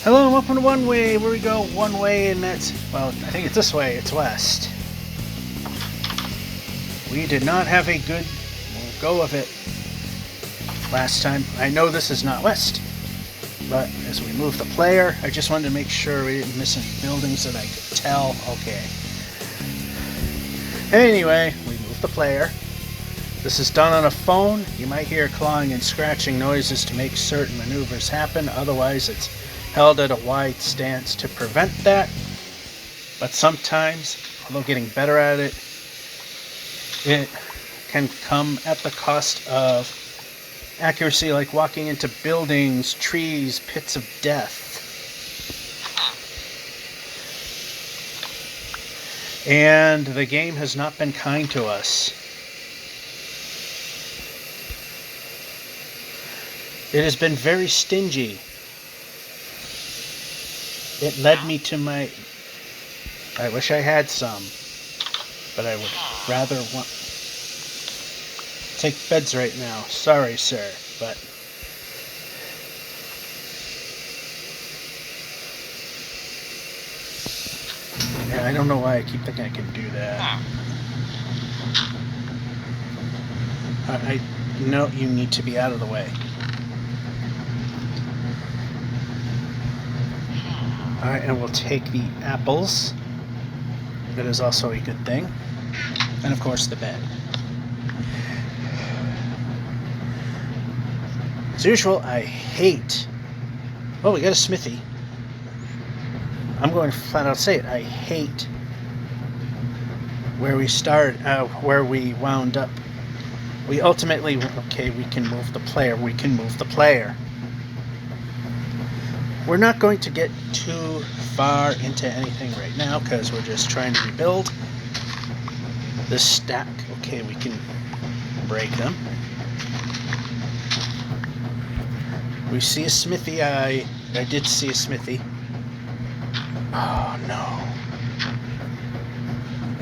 Hello and welcome to One Way, where we go one way, and that's, well, I think it's this way, it's west. We did not have a good go of it last time. I know this is not west, but as we move the player, I just wanted to make sure we didn't miss any buildings that I could tell. Okay. Anyway, we move the player. This is done on a phone. You might hear clawing and scratching noises to make certain maneuvers happen, otherwise it's held at a wide stance to prevent that. But sometimes, although getting better at it, it can come at the cost of accuracy, like walking into buildings, trees, pits of death. And the game has not been kind to us. It has been very stingy. It led me to my... I wish I had some, but I would rather take beds right now. Sorry, sir, but... Yeah, I don't know why I keep thinking I can do that. I know you need to be out of the way. Alright, and we'll take the apples. That is also a good thing. And of course the bed. As usual, I hate... Oh, we got a smithy. I'm going to flat out say it. I hate where we where we wound up. We ultimately... Okay, we can move the player. We can move the player. We're not going to get too far into anything right now because we're just trying to rebuild this stack. Okay, we can break them. We see a smithy. I did see a smithy. Oh no.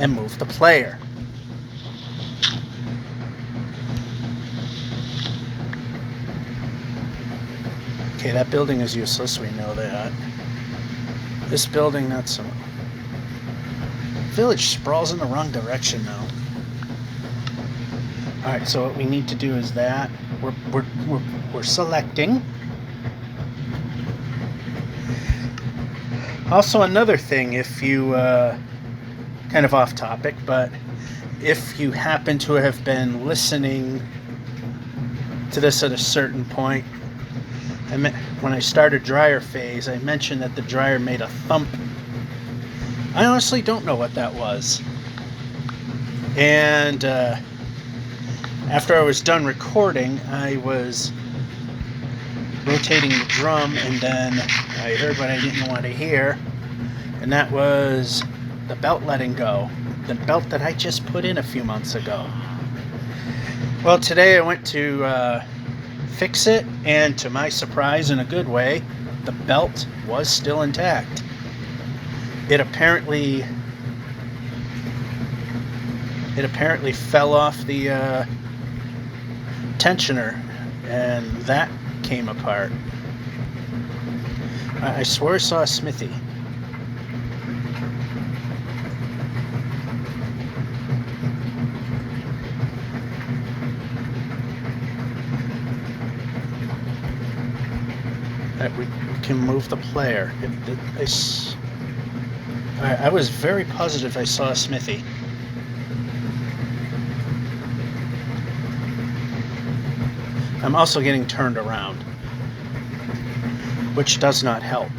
And move the player. Okay, that building is useless, we know that. This building, not so... Village sprawls in the wrong direction, though. Alright, so what we need to do is that. We're selecting. Also, another thing, if you... kind of off topic, but if you happen to have been listening to this at a certain point, when I started dryer phase, I mentioned that the dryer made a thump. I honestly don't know what that was. And after I was done recording, I was rotating the drum, and then I heard what I didn't want to hear, and that was the belt letting go. The belt that I just put in a few months ago. Well, today I went to... fix it, and to my surprise, in a good way, the belt was still intact. It apparently fell off the tensioner, and that came apart. I swear I saw a smithy. We can move the player. I was very positive I saw a smithy. I'm also getting turned around, which does not help.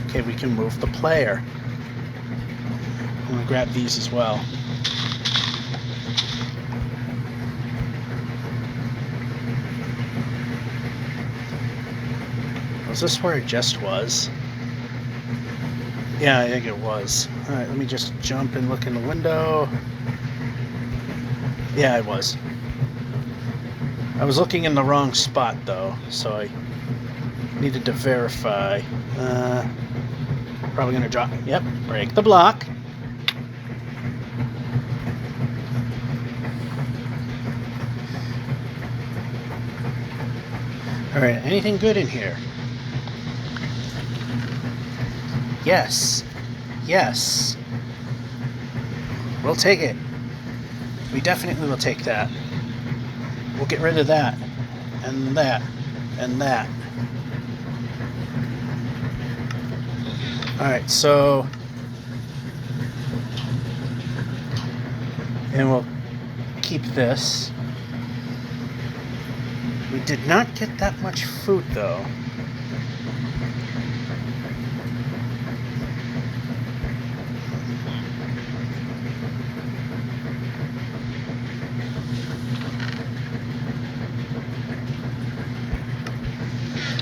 Okay, we can move the player. I'm going to grab these as well. Was this where it just was? Yeah, I think it was. Alright, let me just jump and look in the window. Yeah, it was. I was looking in the wrong spot, though, so I needed to verify. Probably going to drop. Yep, break the block. Alright, anything good in here? Yes. Yes. We'll take it. We definitely will take that. We'll get rid of that. And that. And that. Alright, so... And we'll keep this. We did not get that much food, though.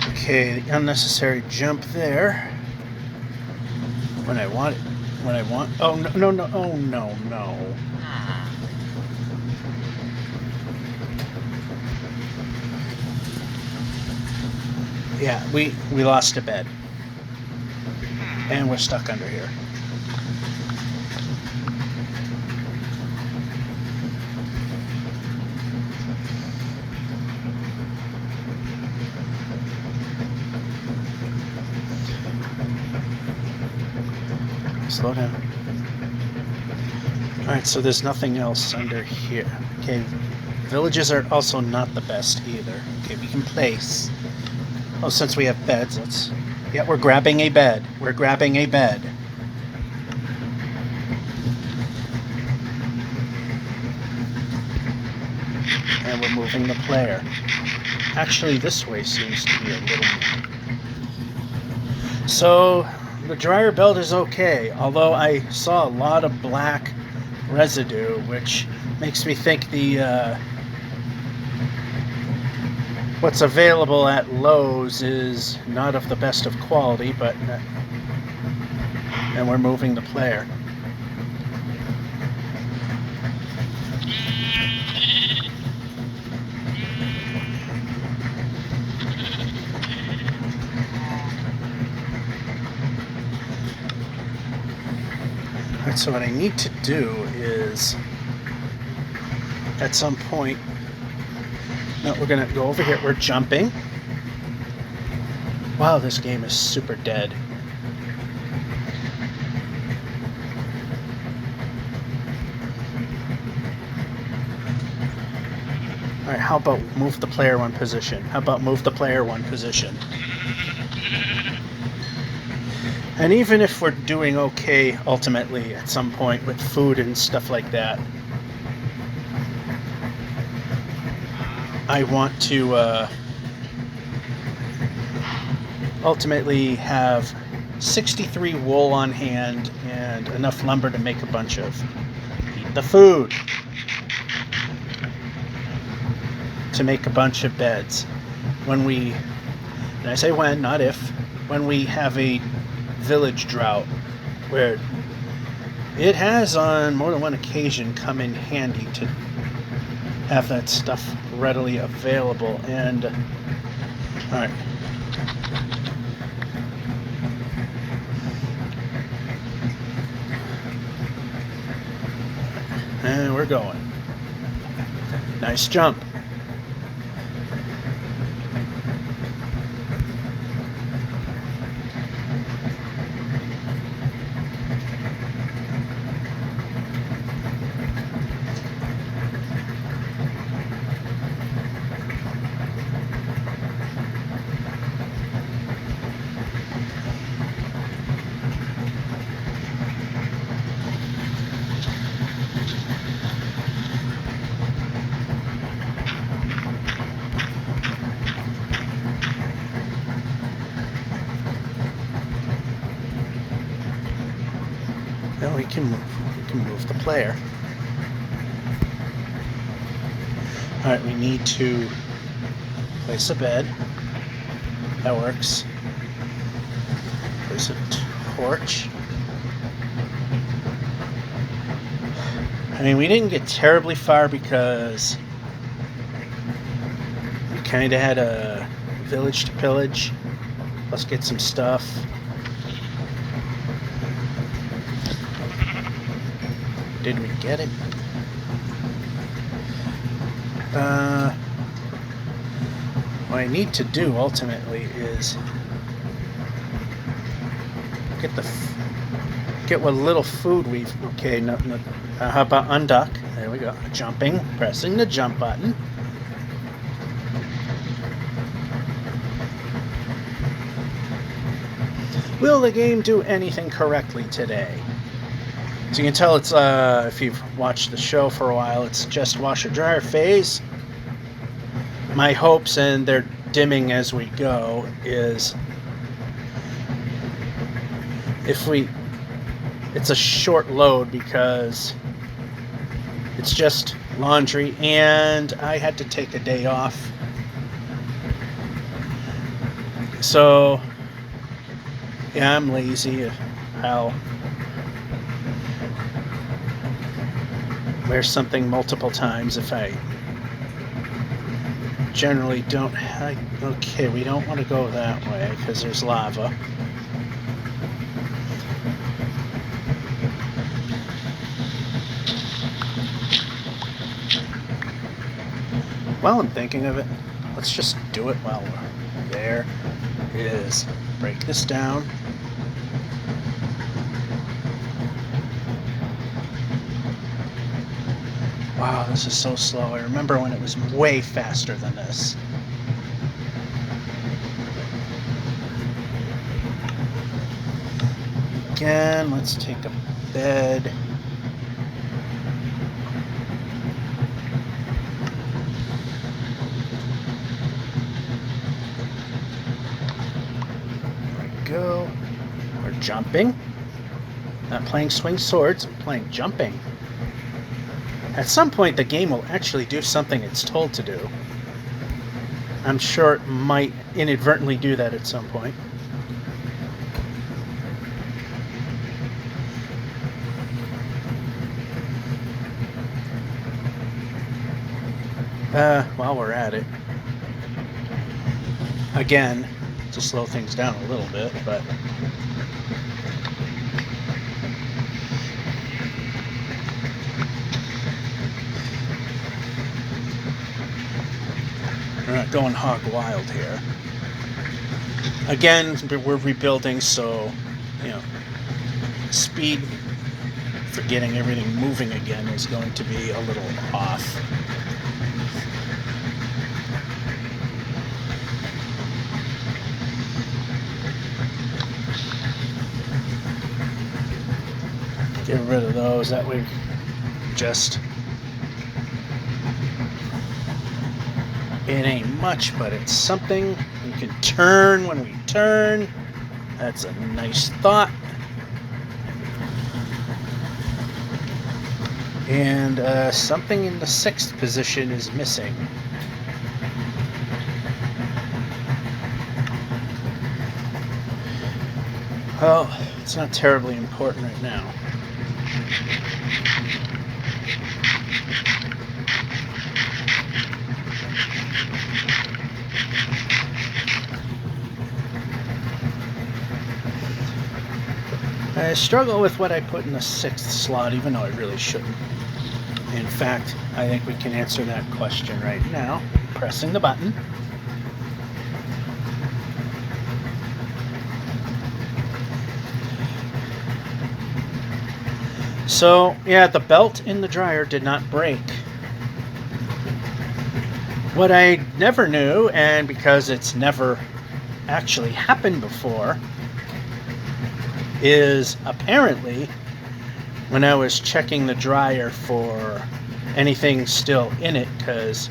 Okay, the unnecessary jump there. When I want it. When I want... Oh, no, no, no. Oh, no, no. Yeah, we lost a bed. And we're stuck under here. Slow down. Alright, so there's nothing else under here. Okay, villages are also not the best either. Okay, we can place. Oh, since we have beds, let's... Yeah, we're grabbing a bed. We're grabbing a bed. And we're moving the player. Actually, this way seems to be a little more. So, the dryer belt is okay, although I saw a lot of black residue, which makes me think the... what's available at Lowe's is not of the best of quality, but... and we're moving the player. Alright, so what I need to do is... at some point... No, we're going to go over here. We're jumping. Wow, this game is super dead. Alright, how about move the player one position? How about move the player one position? And even if we're doing okay ultimately at some point with food and stuff like that, I want to ultimately have 63 wool on hand and enough lumber to make a bunch of. Eat the food. To make a bunch of beds. When we, and I say when, not if, when we have a village drought, where it has on more than one occasion come in handy to have that stuff readily available. And alright, and we're going. Nice jump. Now we can move the player. Alright, we need to place a bed. That works. Place a torch. I mean, we didn't get terribly far because we kind of had a village to pillage. Let's get some stuff. Did we get it? what I need to do ultimately is get what little food we've... Okay, no, how about unduck? There we go. Jumping, pressing the jump button. Will the game do anything correctly today? So you can tell it's, if you've watched the show for a while, it's just washer-dryer phase. My hopes, and they're dimming as we go, is it's a short load because it's just laundry, and I had to take a day off. So, yeah, I'm lazy. I'll wear something multiple times if I generally don't. Okay, we don't want to go that way because there's lava. While I'm thinking of it, let's just do it while we're there. Is break this down. Wow, this is so slow. I remember when it was way faster than this. Again, let's take a bed. Go. We're jumping. Not playing swing swords, I'm playing jumping. At some point the game will actually do something it's told to do. I'm sure it might inadvertently do that at some point. While we're at it, again, to slow things down a little bit, but we're not going hog wild here. Again, we're rebuilding, so, you know, speed for getting everything moving again is going to be a little off. Get rid of those, that way just, it ain't much, but it's something. We can turn when we turn. That's a nice thought. And something in the 6th position is missing. Well, it's not terribly important right now. I struggle with what I put in the 6th slot, even though I really shouldn't. In fact, I think we can answer that question right now, pressing the button. So, yeah, the belt in the dryer did not break. What I never knew, and because it's never actually happened before, is apparently when I was checking the dryer for anything still in it, because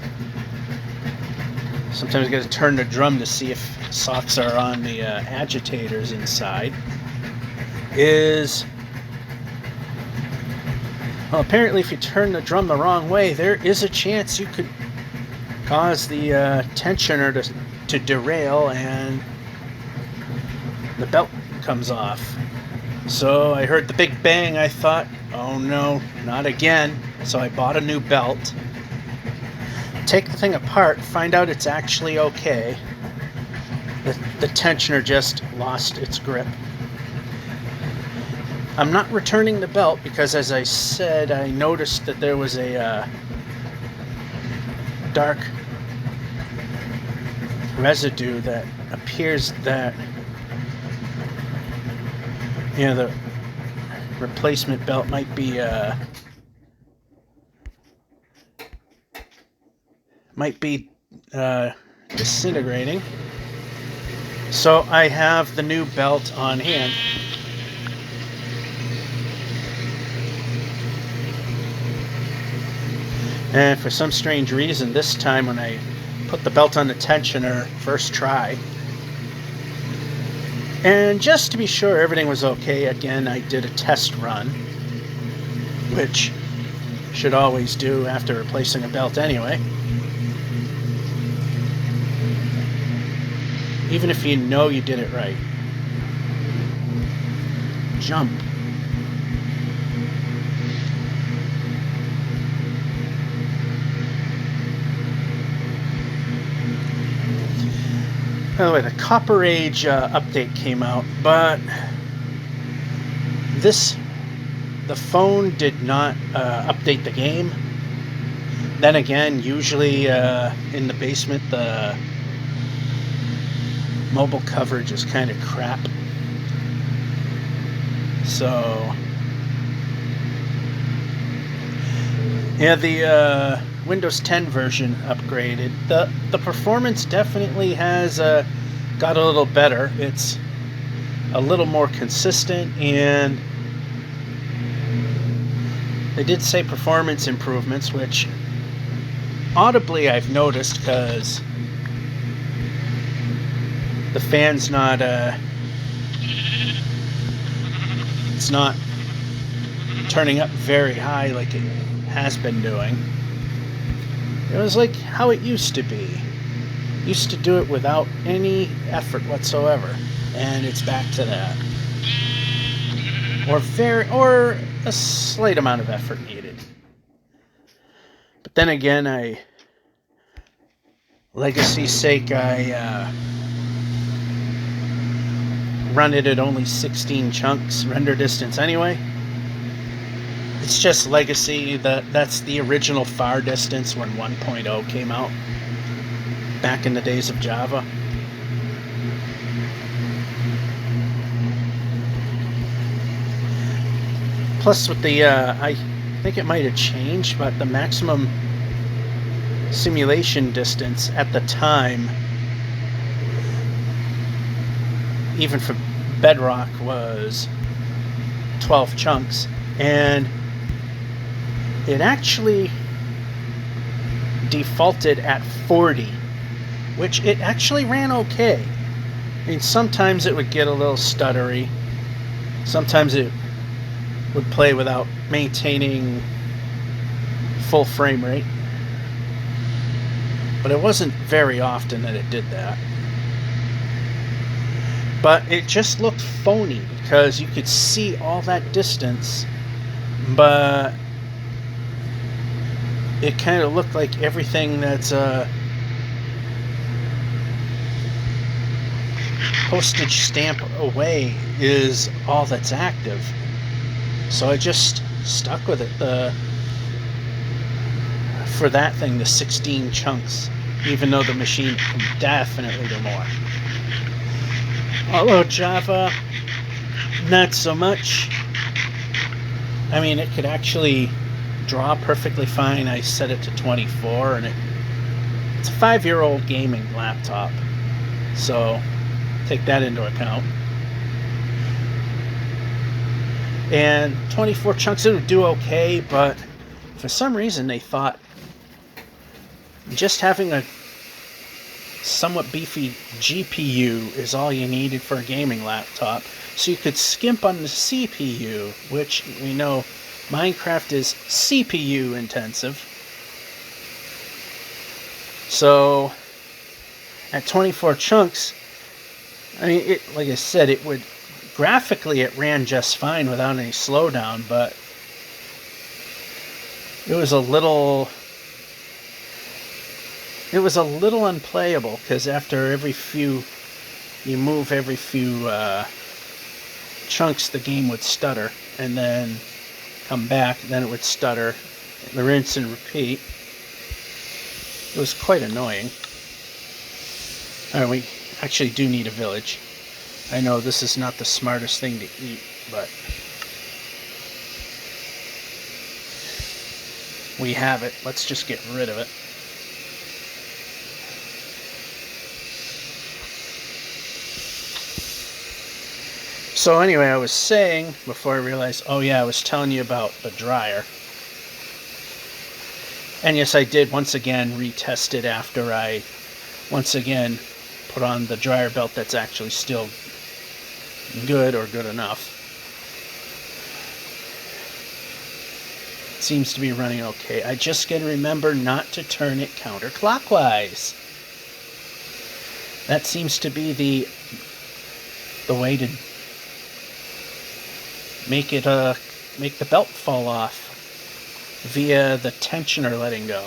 sometimes you got to turn the drum to see if socks are on the agitators inside, is, well, apparently if you turn the drum the wrong way, there is a chance you could cause the tensioner to derail and the belt comes off. So I heard the big bang, I thought, oh no, not again. So I bought a new belt. Take the thing apart, find out it's actually okay. The tensioner just lost its grip. I'm not returning the belt because, as I said, I noticed that there was a dark residue that appears that, you know, the replacement belt might be disintegrating. So I have the new belt on hand. And for some strange reason, this time when I put the belt on the tensioner first try, and just to be sure everything was okay, again I did a test run, which should always do after replacing a belt anyway. Even if you know you did it right. Jump. By the way, the Copper Age update came out, but the phone did not update the game. Then again, usually in the basement, the mobile coverage is kind of crap. So, yeah, the Windows 10 version upgraded. The performance definitely has got a little better. It's a little more consistent, and they did say performance improvements, which audibly I've noticed because the fan's not it's not turning up very high like it has been doing. It was like how it used to be. Used to do it without any effort whatsoever, and it's back to that. Or a slight amount of effort needed. But then again, legacy's sake, I run it at only 16 chunks render distance anyway. It's just legacy. That's the original far distance when 1.0 came out back in the days of Java. Plus with the I think it might have changed, but the maximum simulation distance at the time, even for Bedrock, was 12 chunks, and it actually defaulted at 40, which it actually ran okay. I mean, sometimes it would get a little stuttery, sometimes it would play without maintaining full frame rate, but it wasn't very often that it did that. But it just looked phony because you could see all that distance, but it kind of looked like everything that's postage stamp away is all that's active. So I just stuck with it. For that thing, the 16 chunks, even though the machine can definitely do more. Although Java, not so much. I mean, it could actually draw perfectly fine. I set it to 24, and it's a 5-year-old gaming laptop, so take that into account. And 24 chunks, it would do okay, but for some reason they thought just having a somewhat beefy GPU is all you needed for a gaming laptop, so you could skimp on the CPU, which we know Minecraft is CPU intensive. So at 24 chunks, I mean, like I said, it would graphically it ran just fine without any slowdown, but it was a little unplayable because after you move every few chunks, the game would stutter and then come back, and then it would stutter, and rinse and repeat. It was quite annoying. Alright, we actually do need a village. I know this is not the smartest thing to eat, but we have it. Let's just get rid of it. So anyway, I was saying, before I realized, oh yeah, I was telling you about the dryer. And yes, I did once again retest it after I once again put on the dryer belt that's actually still good or good enough. It seems to be running okay. I just gotta remember not to turn it counterclockwise. That seems to be the way to make the belt fall off via the tensioner letting go.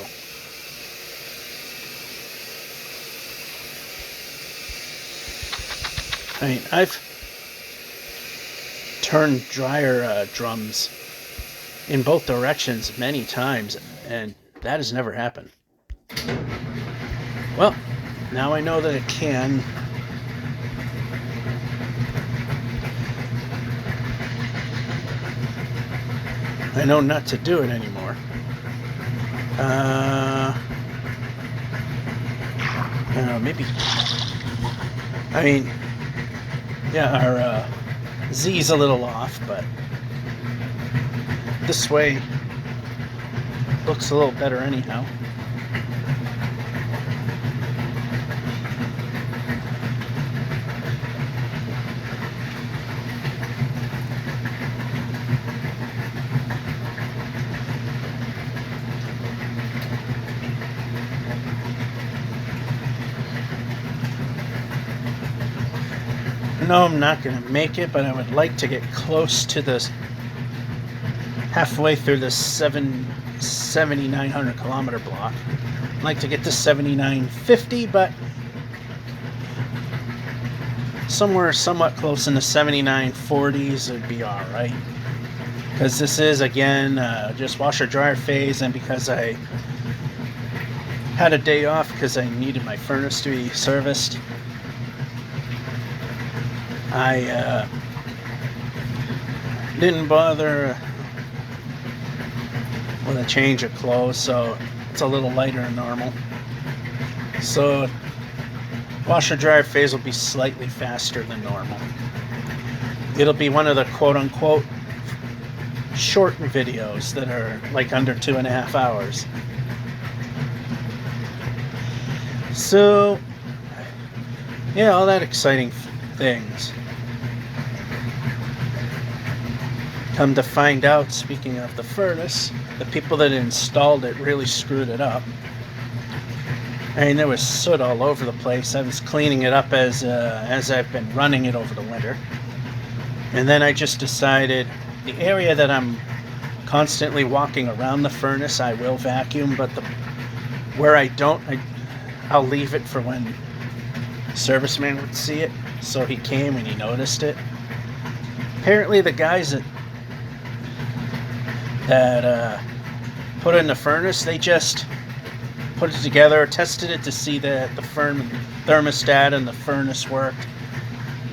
I mean, I've turned dryer drums in both directions many times, and that has never happened. Well, now I know that it can. I know not to do it anymore. I don't know, maybe. I mean, yeah, our Z's a little off, but this way looks a little better anyhow. No, I'm not going to make it, but I would like to get close to this, halfway through this 7,900 kilometer block. I'd like to get to 7,950, but somewhere somewhat close in the 7,940s would be alright. Because this is, again, just washer dryer phase, and because I had a day off because I needed my furnace to be serviced, I didn't bother with a change of clothes, so it's a little lighter than normal. So washer dryer phase will be slightly faster than normal. It'll be one of the quote-unquote short videos that are like under 2.5 hours. So yeah, all that exciting things. Come to find out, speaking of the furnace, the people that installed it really screwed it up. I mean, there was soot all over the place. I was cleaning it up as I've been running it over the winter. And then I just decided the area that I'm constantly walking around the furnace, I will vacuum, but where I don't, I'll leave it for when the serviceman would see it. So he came and he noticed it. Apparently the guys that put in the furnace, they just put it together, tested it to see that the thermostat and the furnace worked,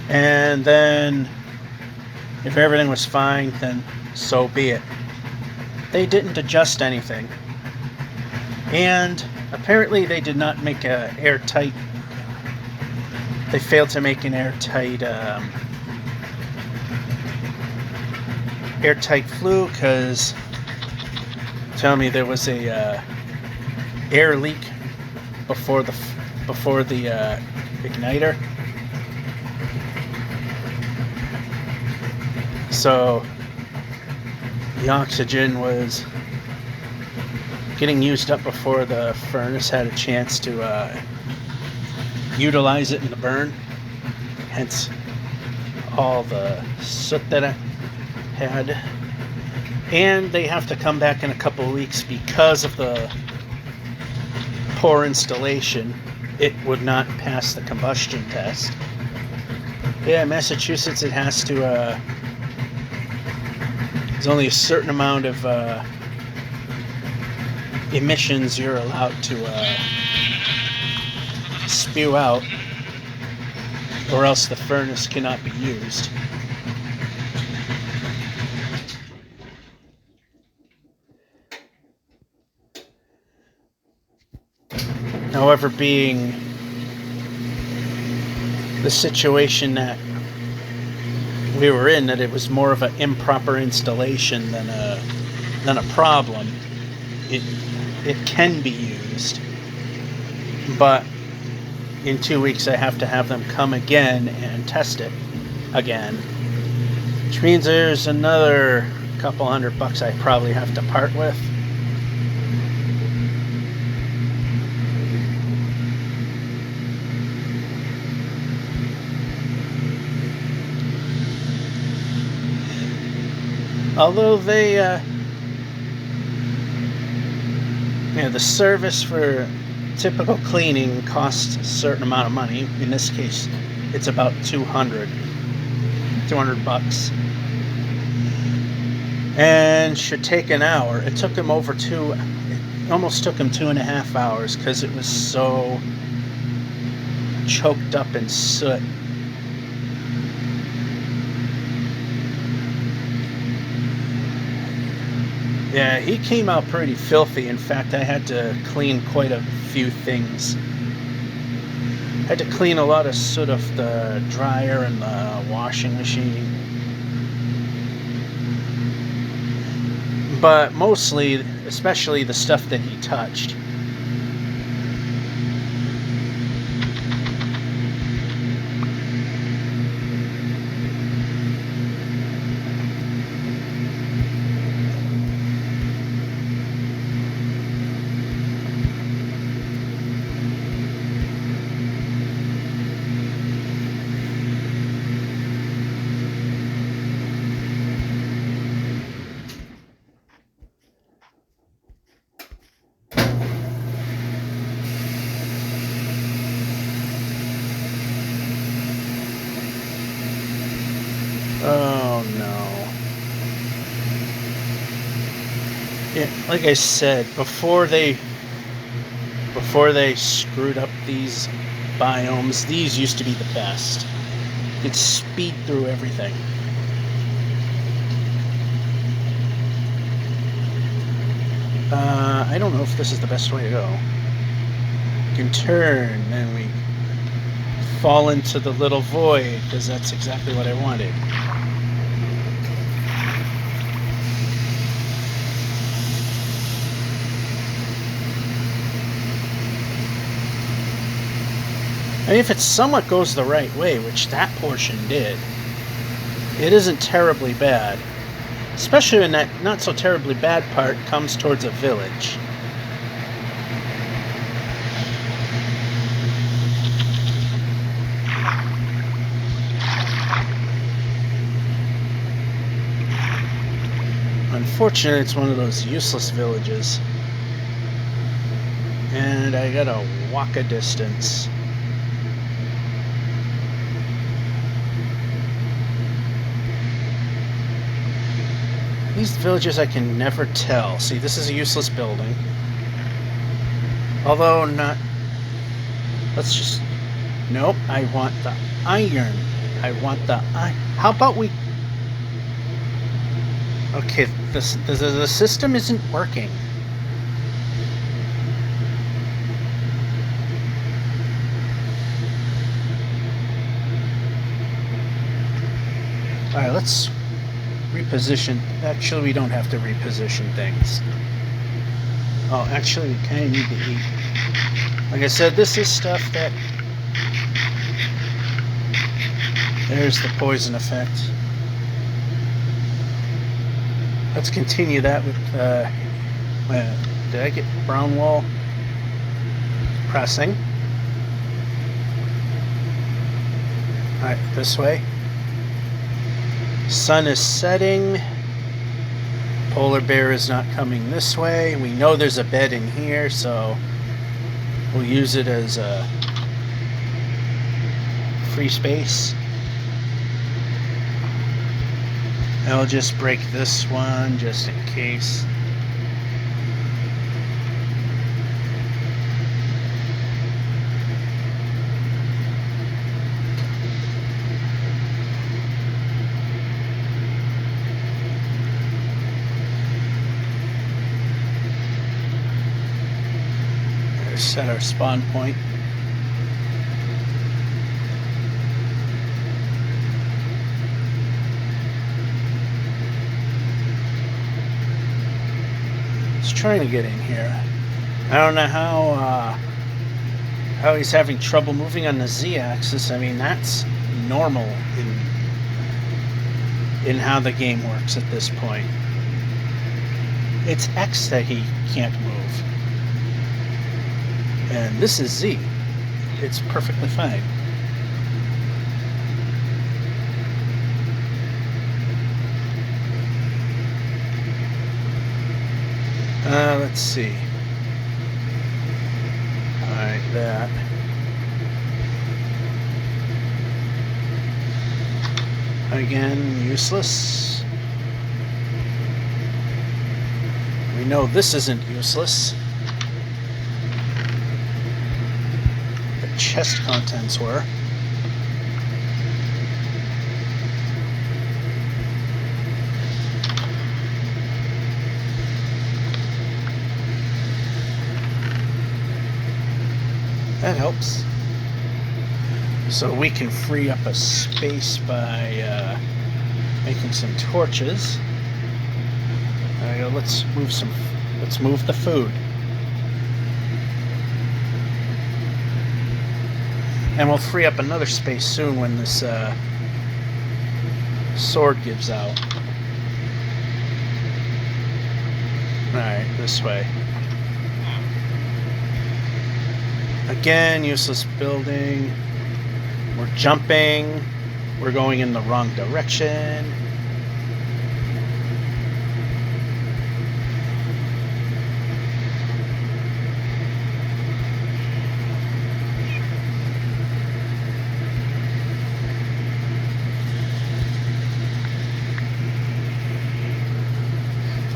and then if everything was fine, then so be it. They didn't adjust anything, and apparently they did not make a airtight. They failed to make an airtight flue, because tell me there was a air leak before the igniter. So the oxygen was getting used up before the furnace had a chance to utilize it in the burn. Hence all the soot that I had. And they have to come back in a couple of weeks because of the poor installation. It would not pass the combustion test. Yeah, Massachusetts, it has to there's only a certain amount of emissions you're allowed to spew out. or else the furnace cannot be used. However, being the situation that we were in, that it was more of an improper installation than a problem, it can be used. But in 2 weeks I have to have them come again and test it again, which means there's another couple $100 I probably have to part with. Although they, the service for typical cleaning costs a certain amount of money. In this case, it's about $200, and should take an hour. It took him almost took him 2.5 hours because it was so choked up in soot. Yeah, he came out pretty filthy. In fact, I had to clean quite a few things. I had to clean a lot of soot off the dryer and the washing machine. But mostly, especially the stuff that he touched. Oh no. Yeah, like I said, before they screwed up these biomes, these used to be the best. You could speed through everything. I don't know if this is the best way to go. You can turn, and we fall into the little void, because that's exactly what I wanted. I mean, if it somewhat goes the right way, which that portion did, it isn't terribly bad. Especially when that not so terribly bad part comes towards a village. Unfortunately, it's one of those useless villages. And I gotta walk a distance. These villages I can never tell. See, this is a useless building. Although not... Let's just... Nope, I want the iron. I want the iron. How about we... Okay, the system isn't working. Alright, let's reposition. Actually, we don't have to reposition things. Oh, actually, we kind of need to eat. Like I said, this is stuff that... There's the poison effect. Let's continue that with... did I get brown wall? Pressing. Alright, this way. Sun is setting. Polar bear is not coming this way. We know there's a bed in here, so we'll use it as a free space. I'll just break this one just in case. set our spawn point. It's trying to get in here. I don't know how he's having trouble moving on the Z-axis. I mean, that's normal in how the game works at this point. It's X that he can't move. And this is Z. It's perfectly fine. Let's see. Alright, that. Again, useless. We know this isn't useless. The chest contents were. That helps. So we can free up a space by making some torches. Let's move the food. And we'll free up another space soon when this sword gives out. Alright, this way. Again, useless building. We're jumping. We're going in the wrong direction.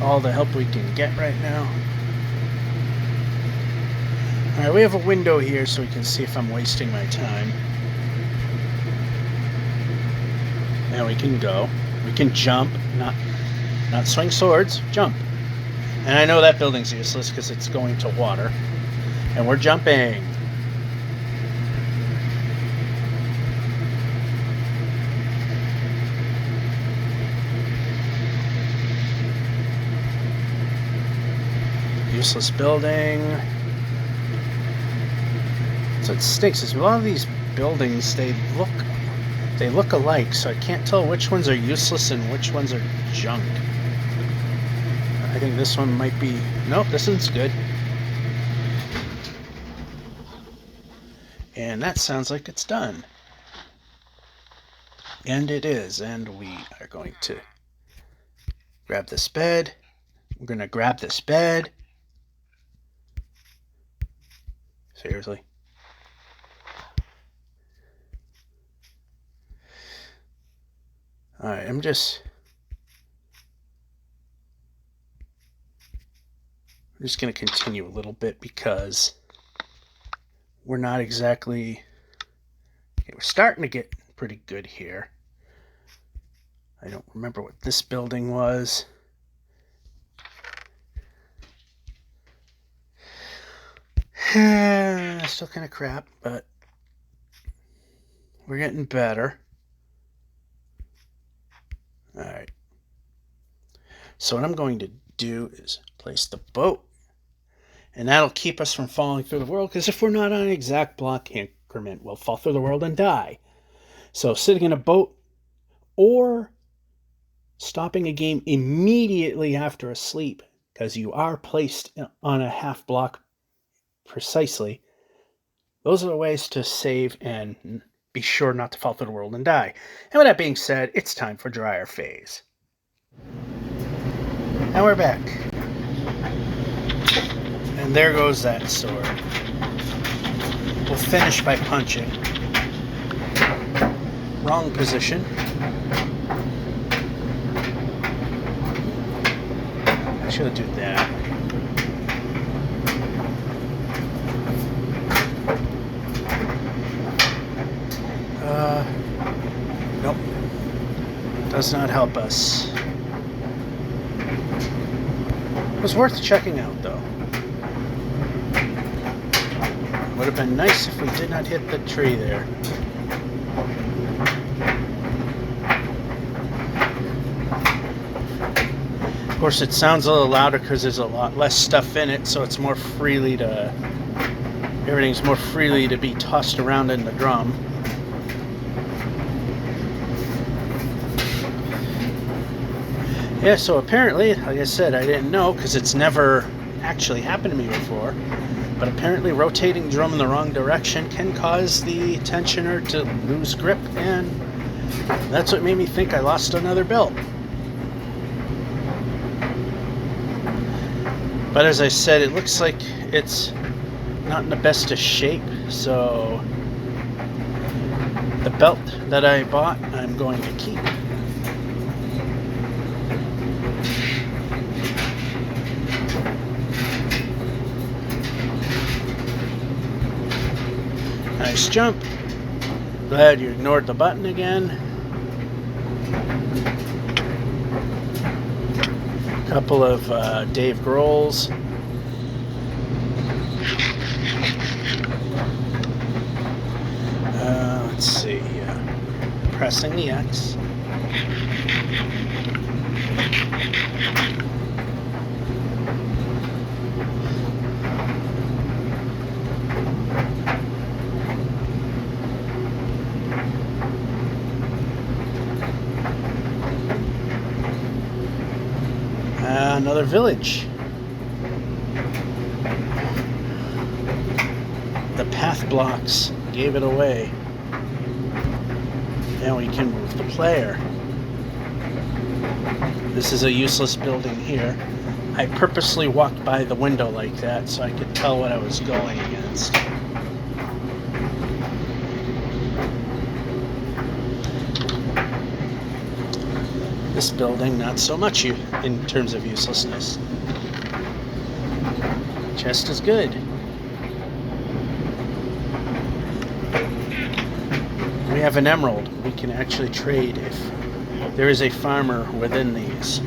All the help we can get right now. Alright, we have a window here so we can see if I'm wasting my time. Now we can go. We can jump, not swing swords, jump. And I know that building's useless because it's going to water. And we're jumping. Useless building. So it stinks. A lot of these buildings, they look alike, so I can't tell which ones are useless and which ones are junk. I think this one might be... Nope, this one's good. And that sounds like it's done. And it is. And we are going to grab this bed. We're going to grab this bed. Seriously. Alright, I'm just going to continue a little bit because we're not exactly... Okay, we're starting to get pretty good here. I don't remember what this building was. Still kind of crap, but we're getting better. Alright. So what I'm going to do is place the boat. And that'll keep us from falling through the world, because if we're not on an exact block increment, we'll fall through the world and die. So sitting in a boat or stopping a game immediately after a sleep, because you are placed on a half block precisely, those are the ways to save and be sure not to fall through the world and die. And with that being said, it's time for dryer phase. And we're back. And there goes that sword. We'll finish by punching. Wrong position. I should have done that. Nope. Does not help us. It was worth checking out, though. Would have been nice if we did not hit the tree there. Of course, it sounds a little louder because there's a lot less stuff in it, so it's more freely to... everything's more freely to be tossed around in the drum. Yeah, so apparently, like I said, I didn't know because it's never actually happened to me before, but apparently rotating drum in the wrong direction can cause the tensioner to lose grip, and that's what made me think I lost another belt. But as I said, it looks like it's not in the best of shape, so the belt that I bought, I'm going to keep. Nice jump. Glad you ignored the button again. Couple of Dave Grohl's. Let's see. Pressing the X. Another village. The path blocks gave it away. Now we can move the player. This is a useless building here. I purposely walked by the window like that so I could tell what I was going against. This building, not so much in terms of uselessness. Chest is good. We have an emerald. We can actually trade if there is a farmer within these.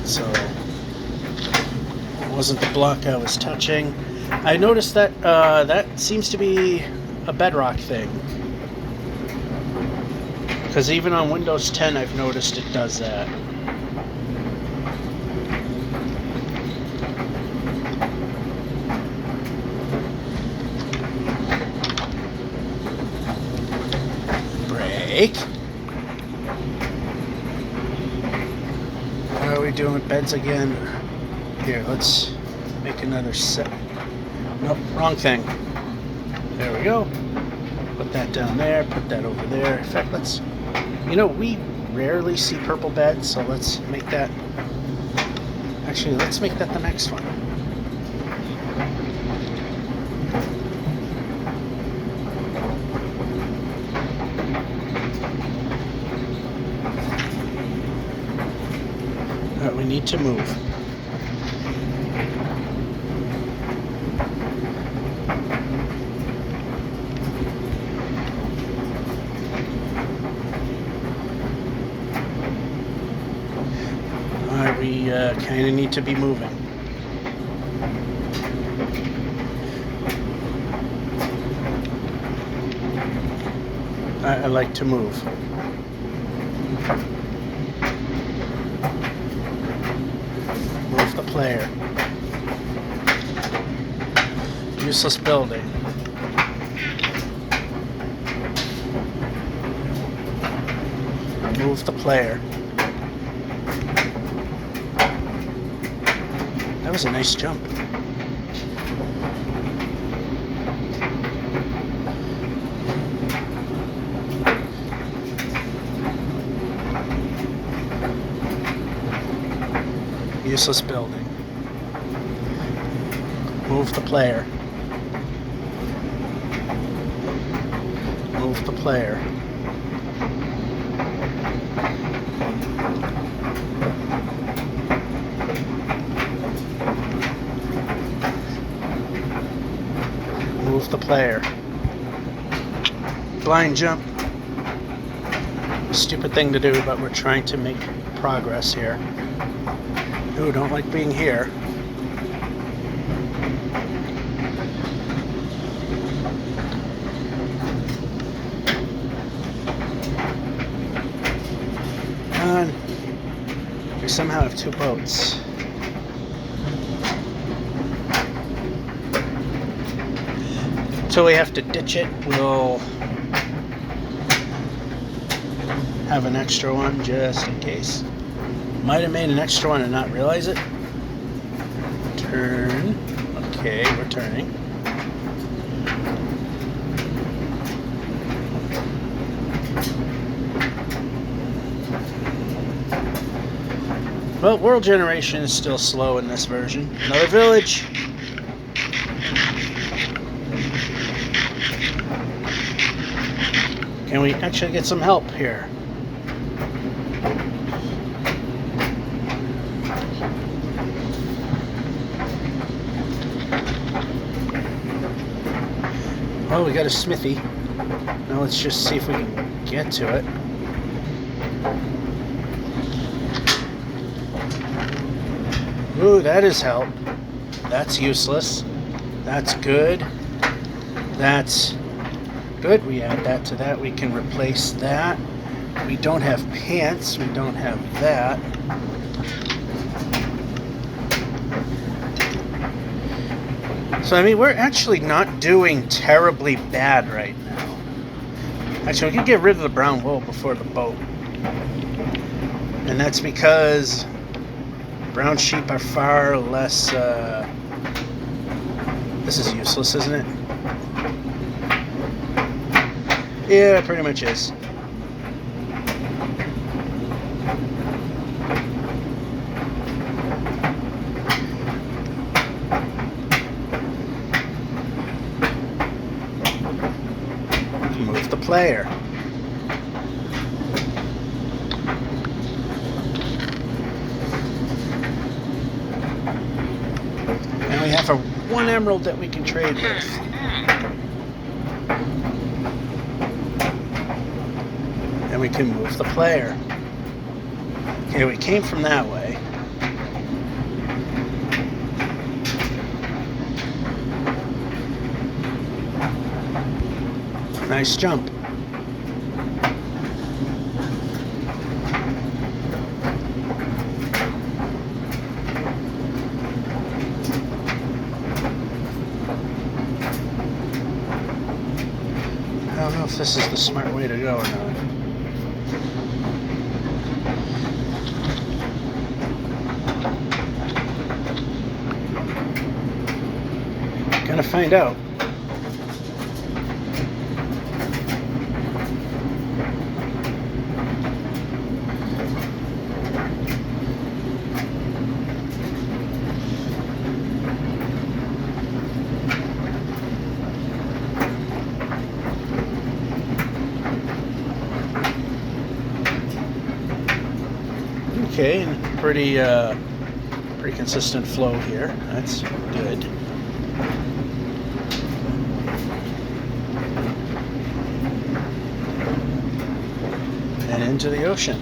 So it wasn't the block I was touching. I noticed that that seems to be a Bedrock thing, because even on Windows 10 I've noticed it does that. Break. How are we doing with beds again? Here, let's make another set. Nope, wrong thing. There we go. Put that down there, put that over there. In fact, let's, we rarely see purple beds, so let's make that, actually, let's make that the next one. Alright, we need to move. We kind of need to be moving. I like to move. Move the player. Useless building. Move the player. That was a nice jump. Useless building. Move the player. Move the player. Move the player. Blind jump. Stupid thing to do, but we're trying to make progress here. Ooh, don't like being here. And we somehow have two boats. So we have to ditch it. We'll have an extra one just in case. Might have made an extra one and not realize it. Turn. Okay, we're turning. Well, world generation is still slow in this version. Another village. Can we actually get some help here? Oh, we got a smithy. Now let's just see if we can get to it. Ooh, that is help. That's useless. That's good. That's good. We add that to that. We can replace that. We don't have pants. We don't have that. So, I mean, we're actually not doing terribly bad right now. Actually, we can get rid of the brown wool before the boat. And that's because brown sheep are far less... This is useless, isn't it? Yeah, it pretty much is. Move the player. And we have one emerald that we can trade with. And we can move the player. Okay, we came from that way. Nice jump. I don't know if this is the smart way to go or not. Gonna find out. Okay, and pretty consistent flow here. That's good. And into the ocean.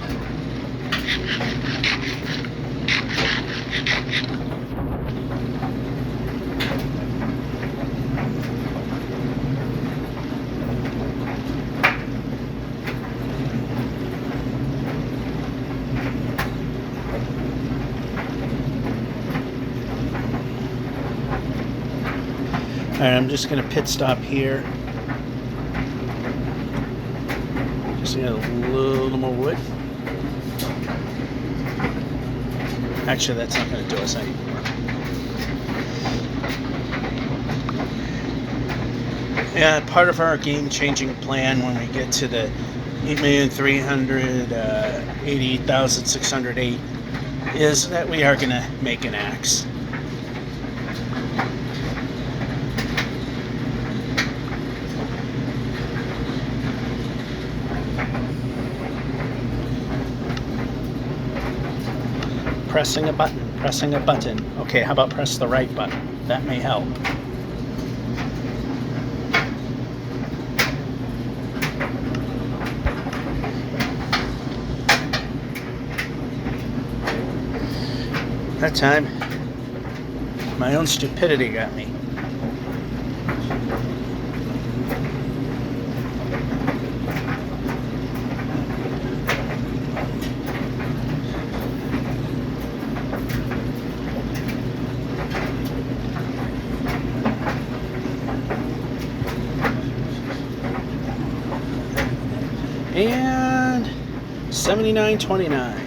Alright, I'm just going to pit stop here. Just get a little more wood. Actually, that's not going to do us anymore. Yeah, part of our game-changing plan when we get to the 8,388,608 is that we are going to make an axe. Pressing a button, pressing a button. Okay, how about press the right button? That may help. That time, my own stupidity got me. And 79.29.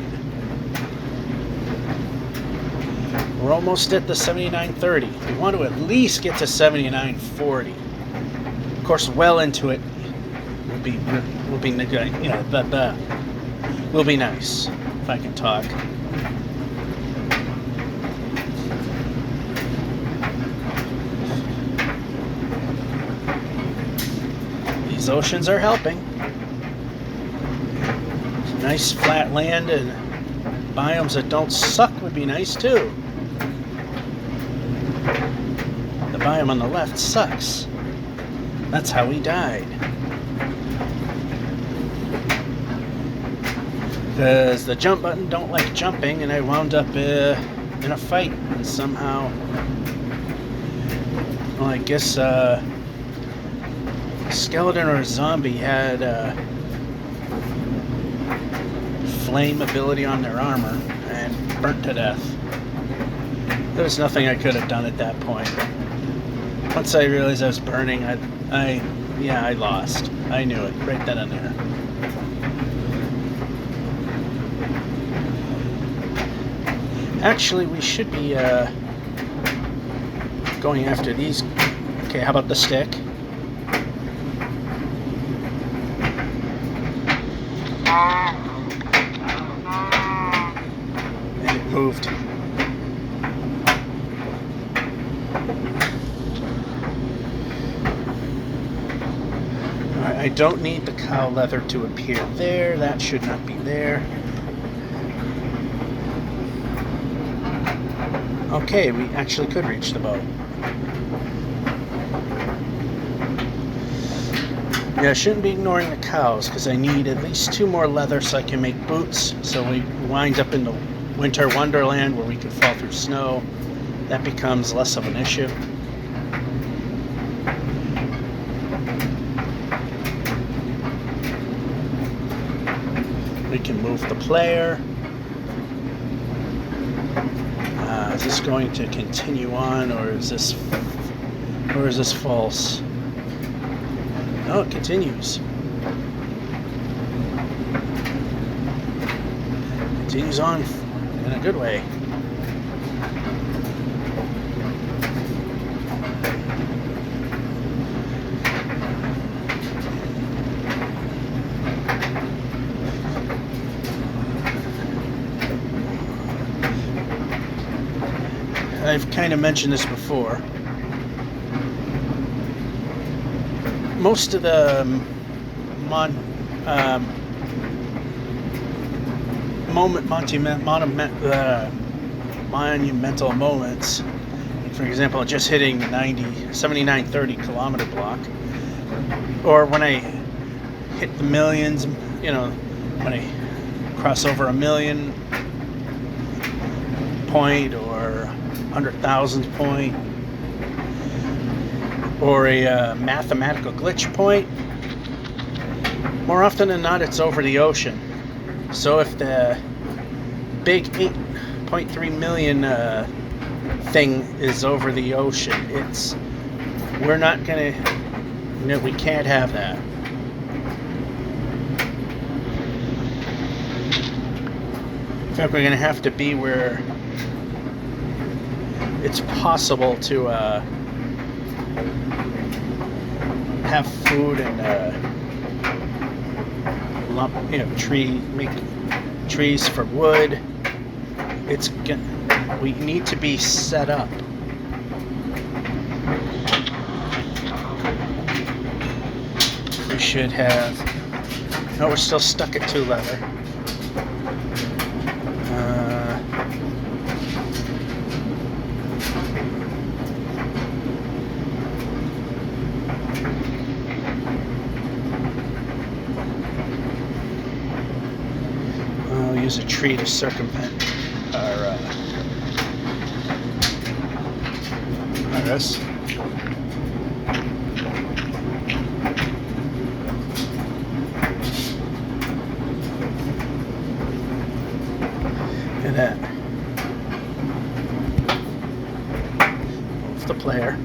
We're almost at the 79.30. We want to at least get to 79.40. Of course, well into it will be will be nice if I can talk. These oceans are helping. Nice flat land and biomes that don't suck would be nice too. The biome on the left sucks. That's how he died. Because the jump button don't like jumping, and I wound up in a fight and somehow, well, I guess a skeleton or a zombie had flame ability on their armor and burnt to death. There was nothing I could have done at that point. Once I realized I was burning, I lost. I knew it right then and there. Actually, we should be going after these. Okay, how about the stick? And it moved. Alright, I don't need the cow leather to appear there. That should not be there. Okay, we actually could reach the boat. Yeah, I shouldn't be ignoring the cows because I need at least 2 more leather so I can make boots. So we wind up in the winter wonderland where we can fall through snow. That becomes less of an issue. We can move the player. Is this going to continue on, or is this false? Oh, it continues. Continues on in a good way. I've kind of mentioned this before. Most of the monumental moments, for example, just hitting 79.30 kilometer block, or when I hit the millions, when I cross over a million point or 100,000th point, or a mathematical glitch point, more often than not it's over the ocean. So if the big 8.3 million thing is over the ocean, we're not gonna, we can't have that. In fact, we're gonna have to be where it's possible to have food and make trees for wood. We need to be set up. We should have. No, we're still stuck at 2 leather. We'll use a tree to circumvent our this. And then move the player.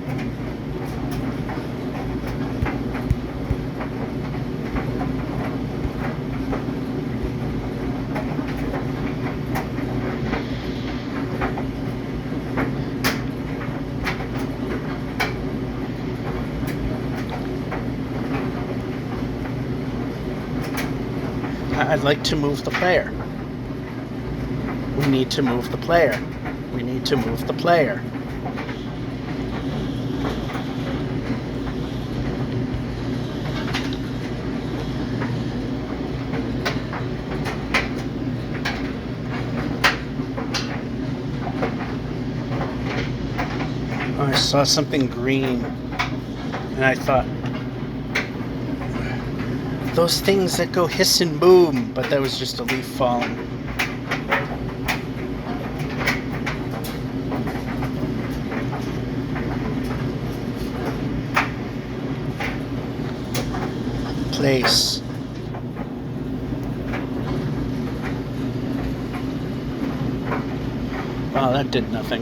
I'd like to move the player. We need to move the player. We need to move the player. Oh, I saw something green, and I thought, those things that go hiss and boom, but that was just a leaf falling. Place. Wow, that did nothing.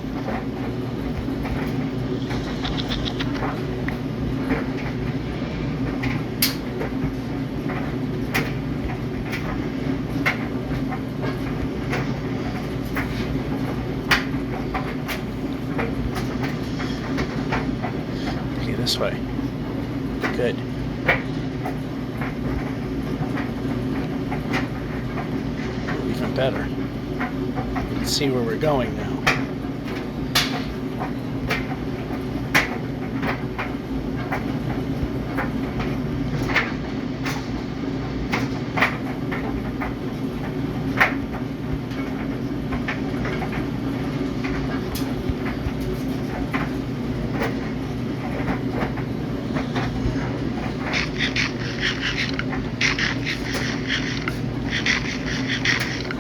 This way. Good. Even better. Let's see where we're going now.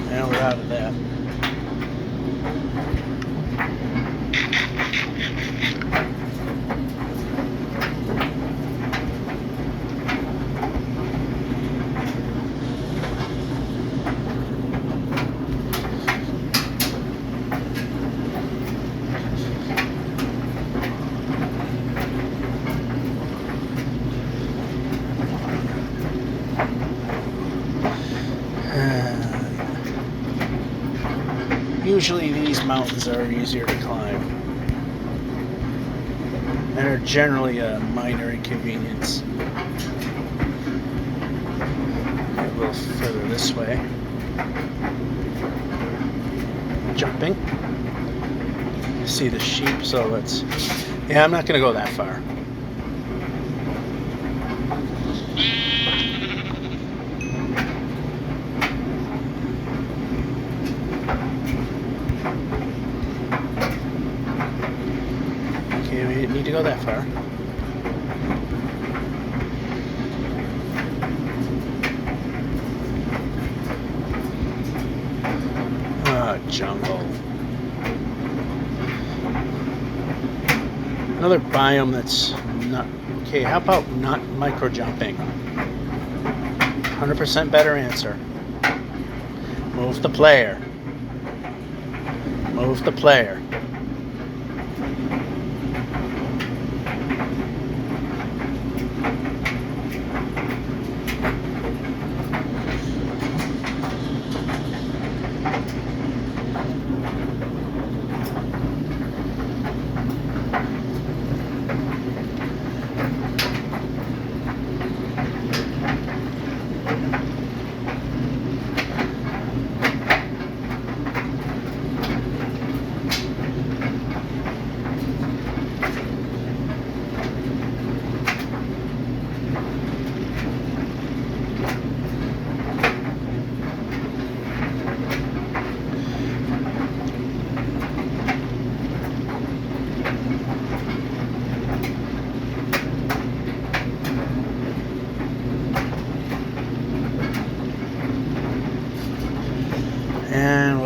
Now we're out of that. Usually these mountains are easier to climb and are generally a minor inconvenience. A little further this way. Jumping. See the sheep, so let's... Yeah, I'm not going to go that far. We didn't need to go that far. Jungle. Another biome that's not... Okay, how about not micro jumping? 100% better answer. Move the player. Move the player.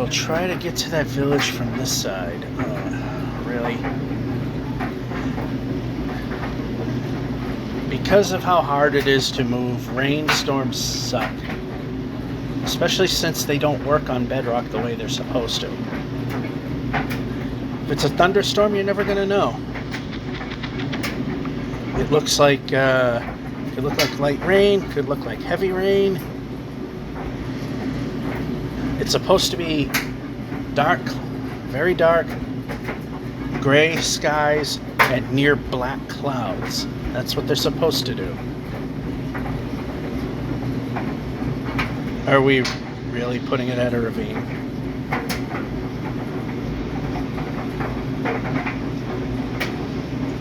I'll try to get to that village from this side. Really? Because of how hard it is to move, rainstorms suck. Especially since they don't work on Bedrock the way they're supposed to. If it's a thunderstorm, you're never going to know. It looks like, could look like light rain, could look like heavy rain. It's supposed to be dark, very dark, gray skies and near black clouds. That's what they're supposed to do. Are we really putting it at a ravine?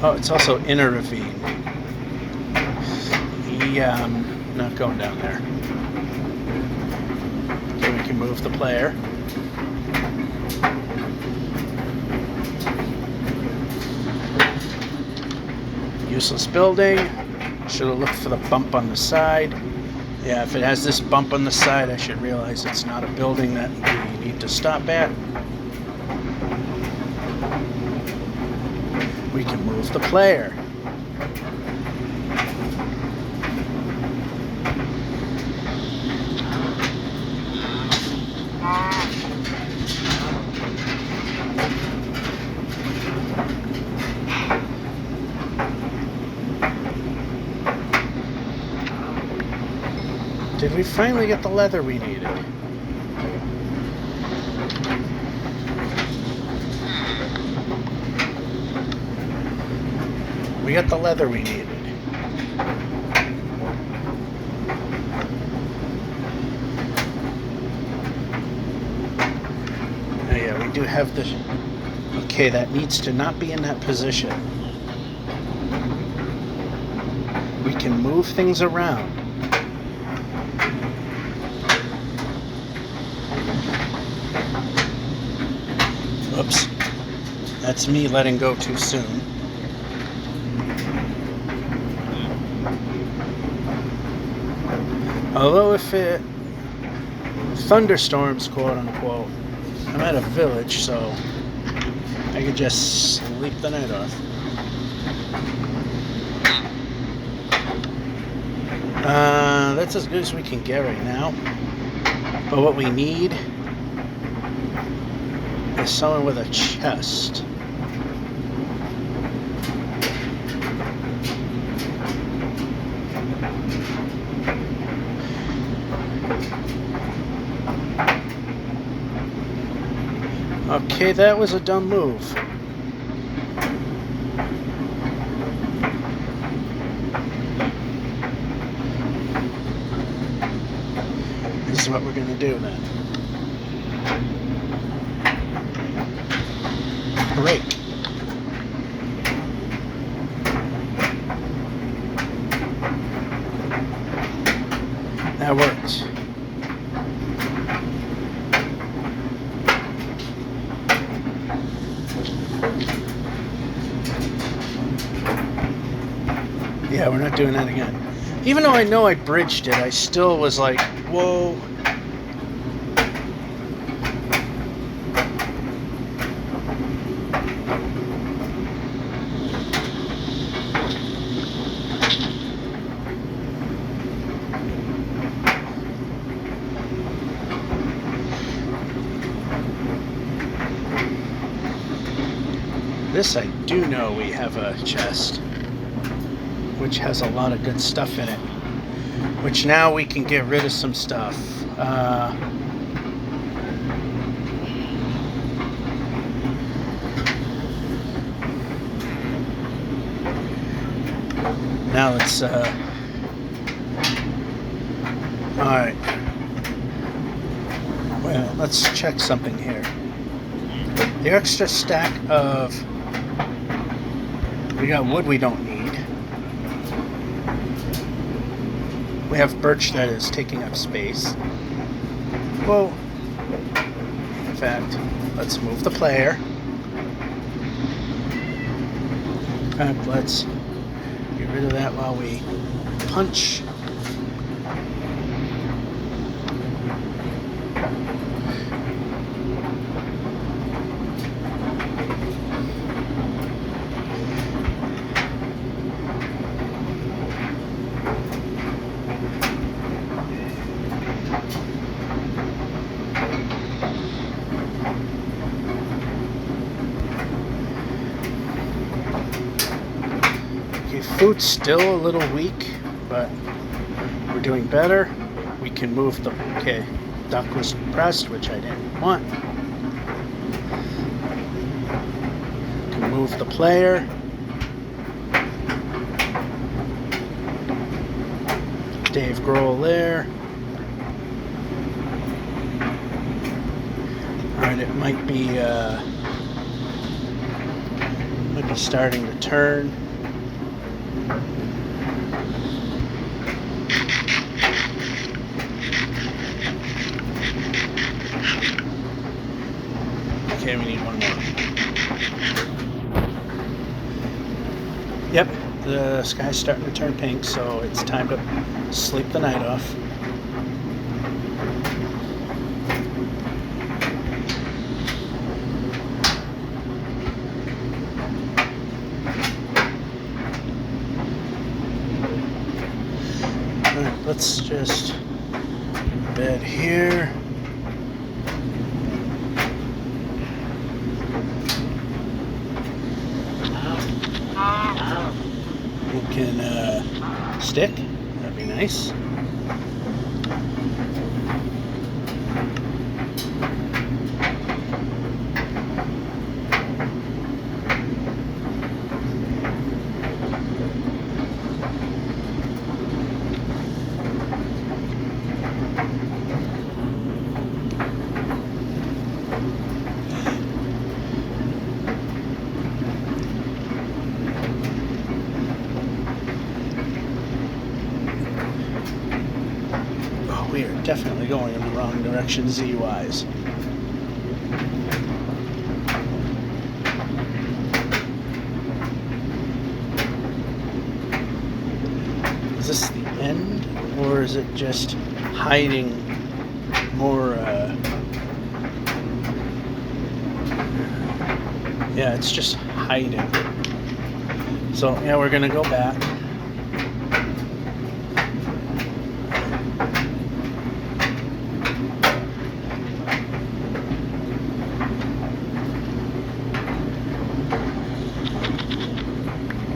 Oh, it's also in a ravine. Yeah, I'm not going down there. Okay, we can move the player. Useless building. Should have looked for the bump on the side. Yeah, if it has this bump on the side, I should realize it's not a building that we need to stop at. We can move the player. Did we finally get the leather we needed? We got the leather we needed. Oh yeah, we do have the... Okay, that needs to not be in that position. We can move things around. Oops. That's me letting go too soon. Although if it thunderstorms, quote unquote, I'm at a village, so I could just sleep the night off. That's as good as we can get right now. But what we need is someone with a chest. Okay, that was a dumb move. This is what we're going to do then. Break. That works. Yeah, we're not doing that again. Even though I know I bridged it, I still was like, whoa. This I do know we have a chest, which has a lot of good stuff in it, which now we can get rid of some stuff. Now let's, alright. Well, let's check something here. The extra stack of, we got wood we don't need. We have birch that is taking up space. Whoa. In fact, let's move the player. Let's get rid of that while we punch. Food's still a little weak, but we're doing better. We can move the, okay, duck was pressed, which I didn't want. Can move the player. Dave Grohl there. Alright, it might be starting to turn. Okay, we need one more. Yep, the sky's starting to turn pink, so it's time to sleep the night off. Alright, let's just bed here. We can stick. That'd be nice. We are definitely going in the wrong direction Z-wise. Is this the end, or is it just hiding more? Yeah, it's just hiding. So yeah, we're gonna go back.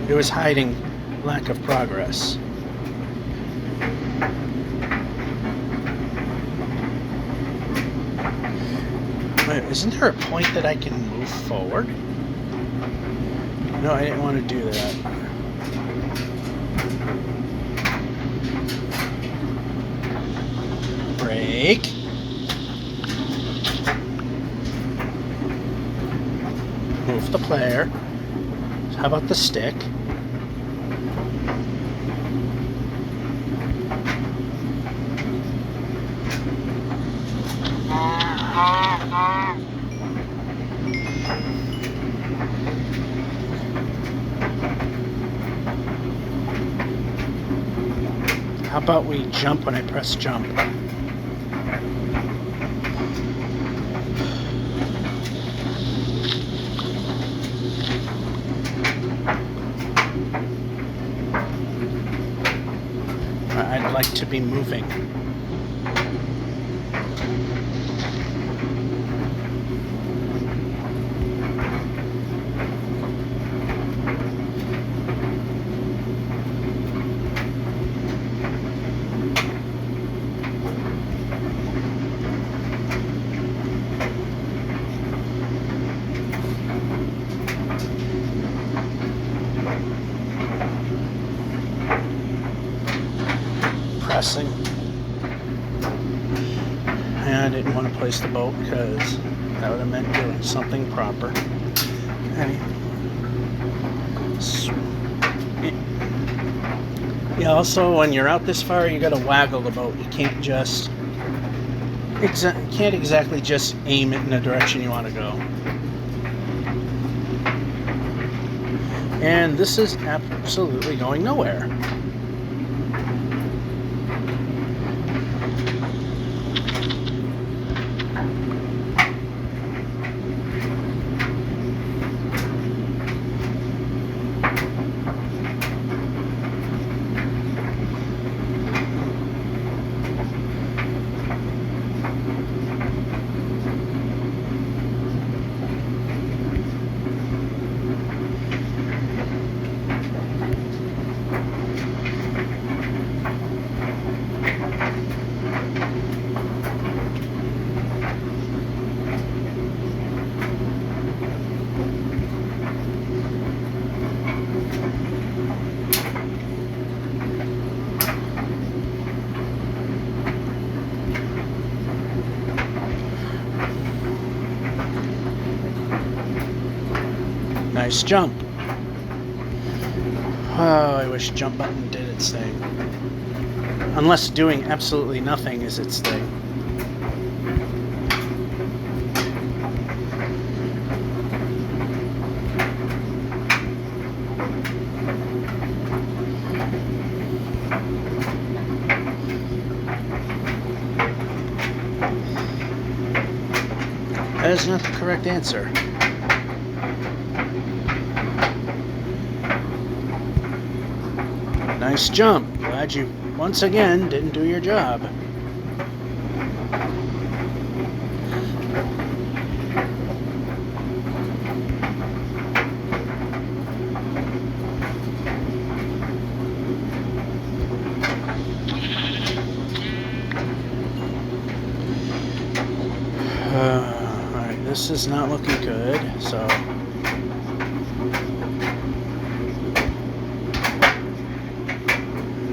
It was hiding lack of progress. Wait, isn't there a point that I can move forward? No, I didn't want to do that. Break. Move the player. How about the stick? How about we jump when I press jump? I'd like to be moving. Pressing. And I didn't want to place the boat because that would have meant doing something proper. Okay. Yeah, also when you're out this far, you got to waggle the boat. You can't just can't exactly just aim it in the direction you want to go. And this is absolutely going nowhere. Nice jump. Oh, I wish jump button did its thing. Unless doing absolutely nothing is its thing. That is not the correct answer. Nice jump. Glad you, once again, didn't do your job. Alright, this is not looking good, so...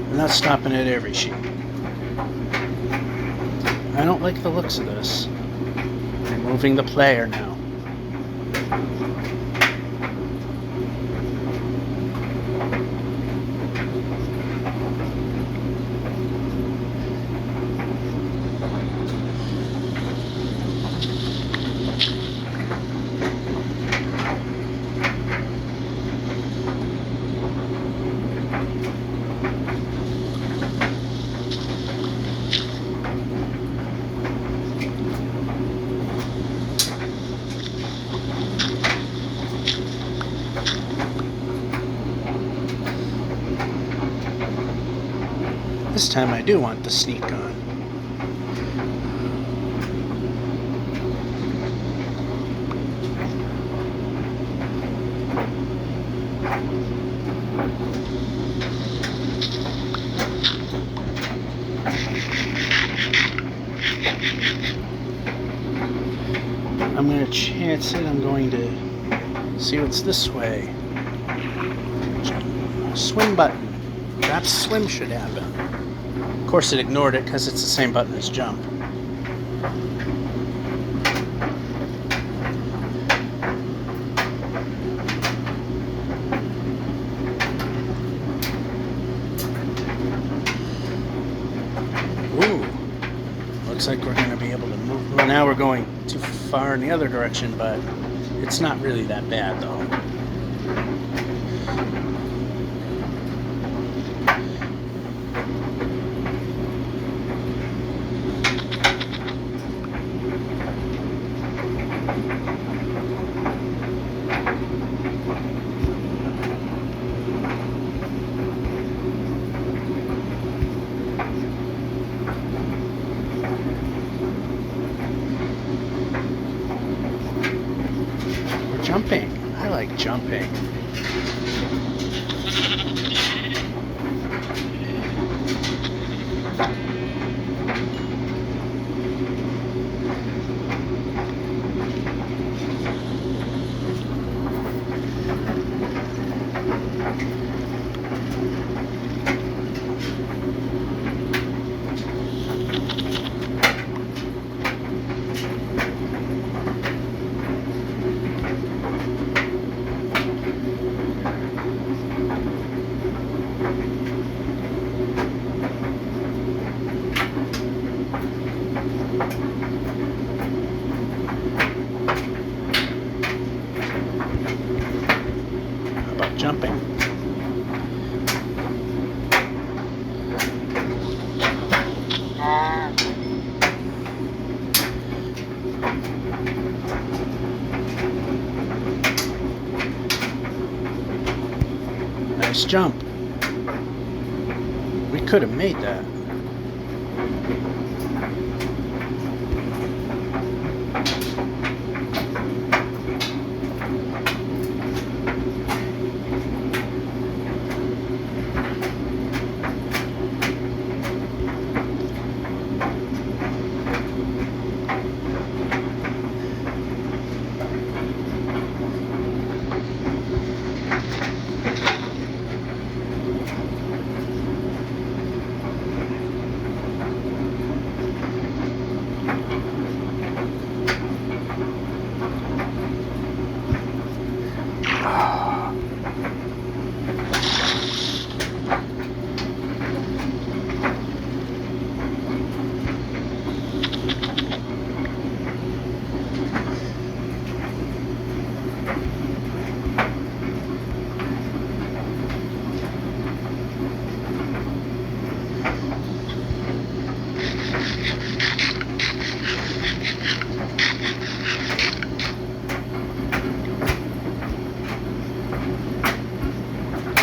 I'm not stopping at every sheet. I don't like the looks of this. I'm moving the player now. This time I do want the sneak on. I'm going to chance it. I'm going to see what's this way. Swim button. Perhaps swim should happen. Of course it ignored it because it's the same button as jump. Ooh. Looks like we're going to be able to move. Well, now we're going too far in the other direction, but it's not really that bad though. Jumping. I like jumping. Jumping. Nice jump. We could have made that.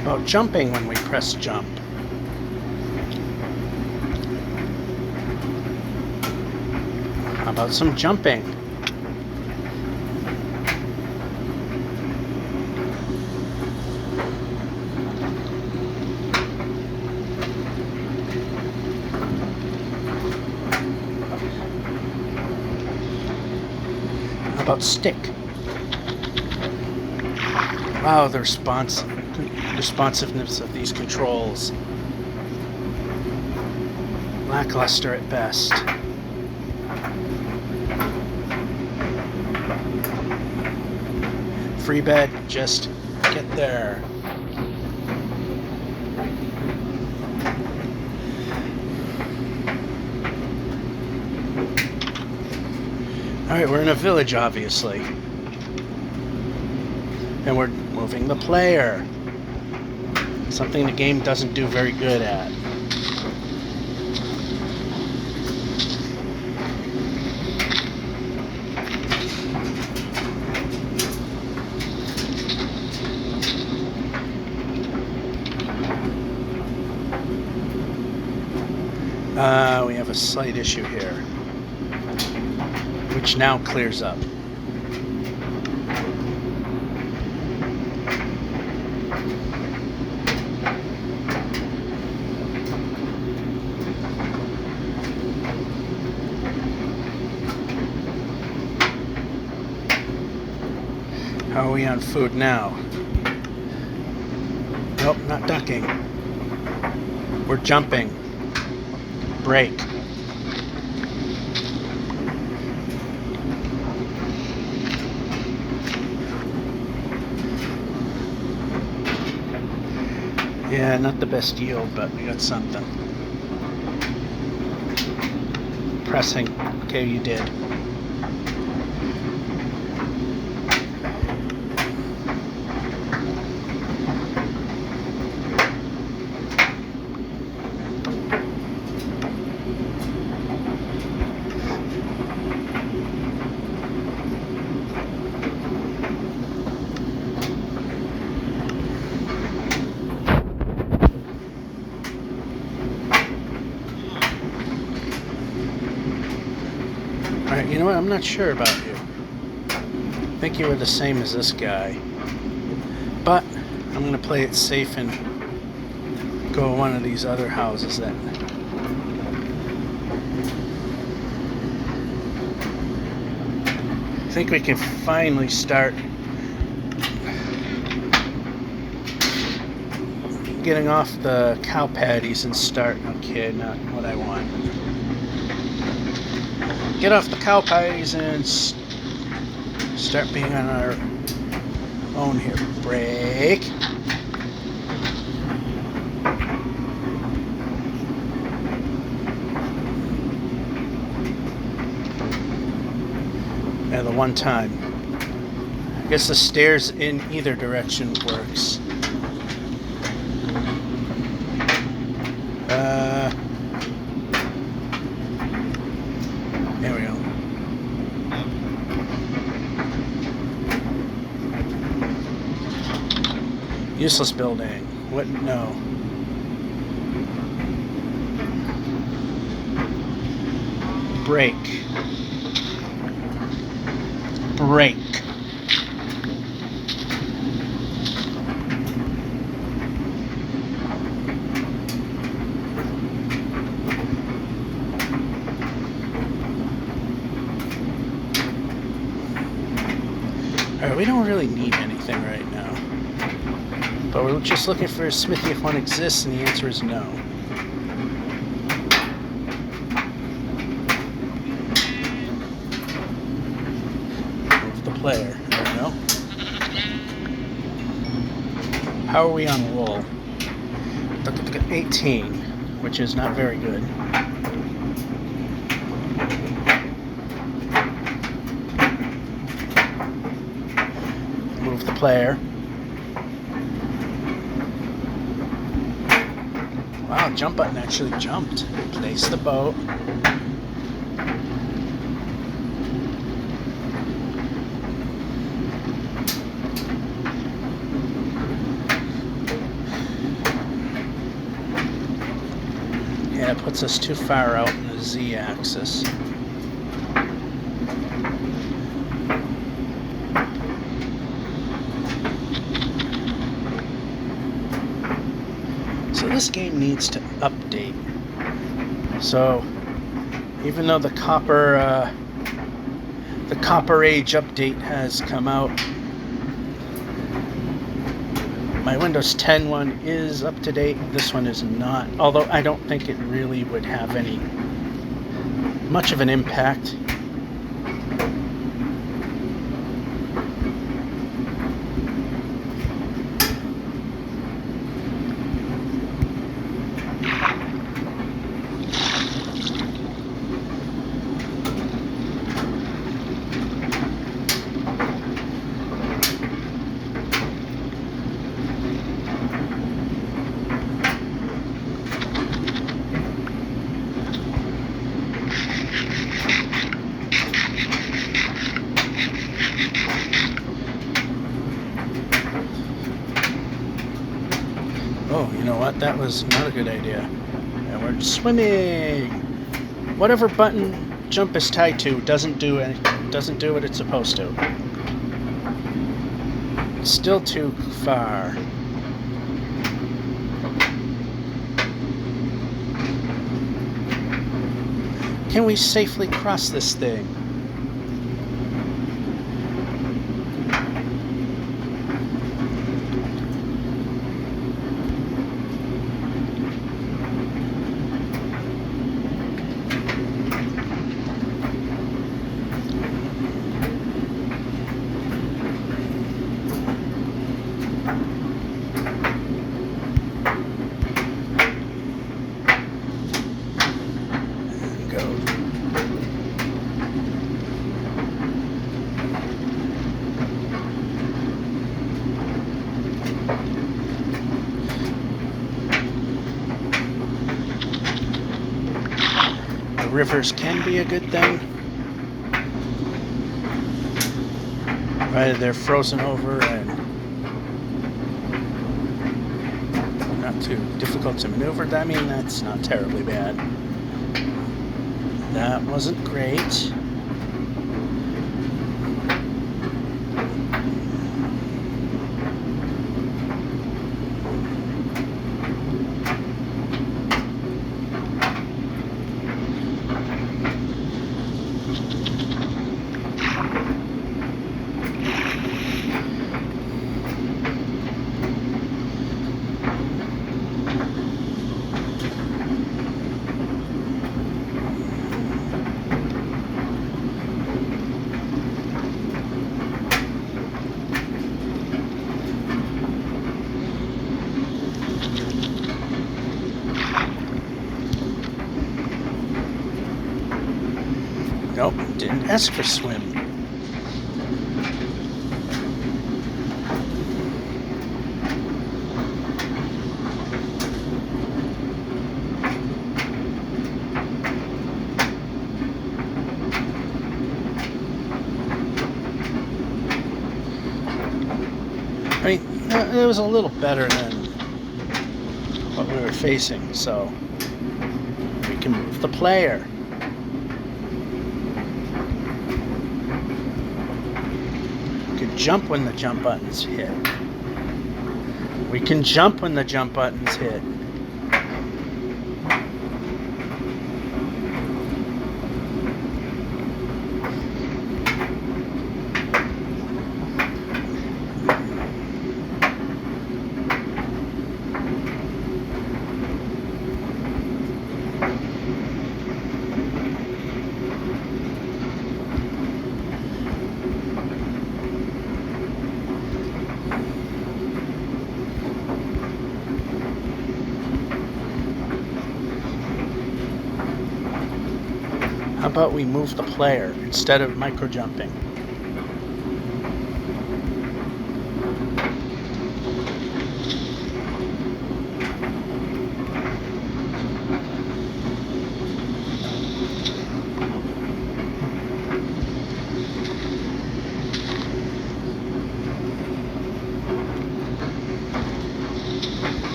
About jumping when we press jump. How about some jumping? How about stick? Wow, the responsiveness of these controls. Lackluster at best. Free bed, just get there. Alright, we're in a village, obviously. And we're moving the player. Something the game doesn't do very good at. We have a slight issue here, which now clears up. How are we on food now? Nope, not ducking. We're jumping. Break. Yeah, not the best yield, but we got something. Pressing. Okay, you did. Alright, you know what? I'm not sure about you. I think you were the same as this guy. But I'm going to play it safe and go to one of these other houses that... I think we can finally start getting off the cow patties and start... Okay, not what I want. Get off the cow patties and start being on our own here. Break. Yeah, the one time. I guess the stairs in either direction works. There we go. Useless building. What? No. Break. Break. Alright, we don't really need anything right now. But we're just looking for a smithy if one exists, and the answer is no. Move the player. There we go. How are we on wool? 18, which is not very good. Move the player. Wow, jump button actually jumped. Place the boat. Yeah, it puts us too far out in the Z-axis. So this game needs to update. So even though the Copper Age update has come out, my Windows 10 one is up to date. This one is not, although I don't think it really would have much of an impact. Oh, you know what? That was not a good idea. And we're swimming. Whatever button jump is tied to doesn't do what it's supposed to. It's still too far. Can we safely cross this thing? Rivers can be a good thing, provided they're frozen over and not too difficult to maneuver. I mean, that's not terribly bad. That wasn't great. Nope, didn't ask for swim. I mean, it was a little better than what we were facing, so we can move the player. Jump when the jump button's hit. We can jump when the jump button's hit. about we move the player instead of micro jumping?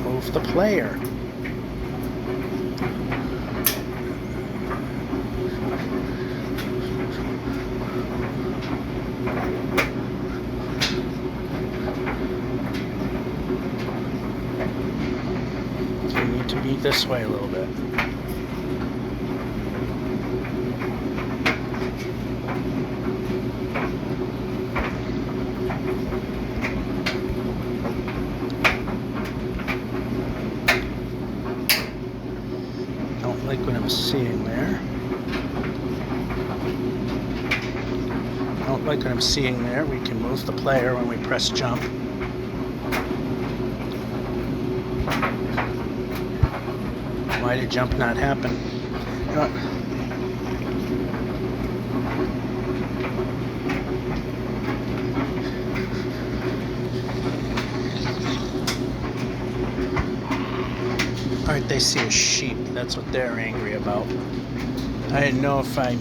Move the player. You need to be this way a little bit. Don't like what I'm seeing there. Don't like what I'm seeing there. We can move the player when we press jump. Why did jump not happen? Alright, they see a sheep. That's what they're angry about. I didn't know if I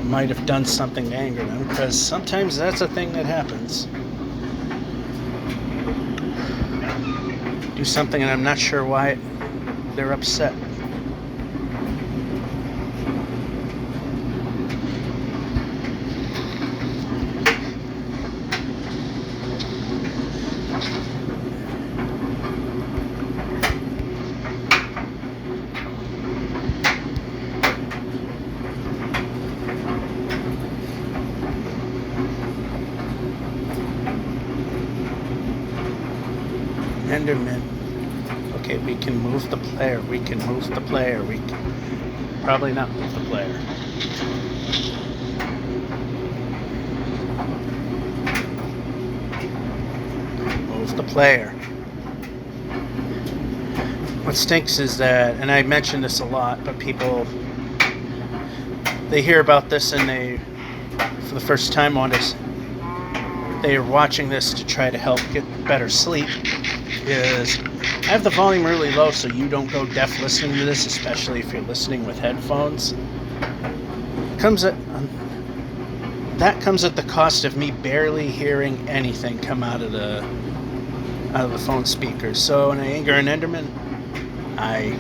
might have done something to anger them, because sometimes that's a thing that happens. Do something and I'm not sure why they're upset. Enderman. Okay, we can move the player. We can move the player. We can probably not move the player. Move the player. What stinks is that, and I mention this a lot, but people, they hear about this and they, for the first time on this, they are watching this to try to help get better sleep. Is I have the volume really low so you don't go deaf listening to this, especially if you're listening with headphones. That comes at the cost of me barely hearing anything come out of the phone speakers. So when I anger an Enderman, I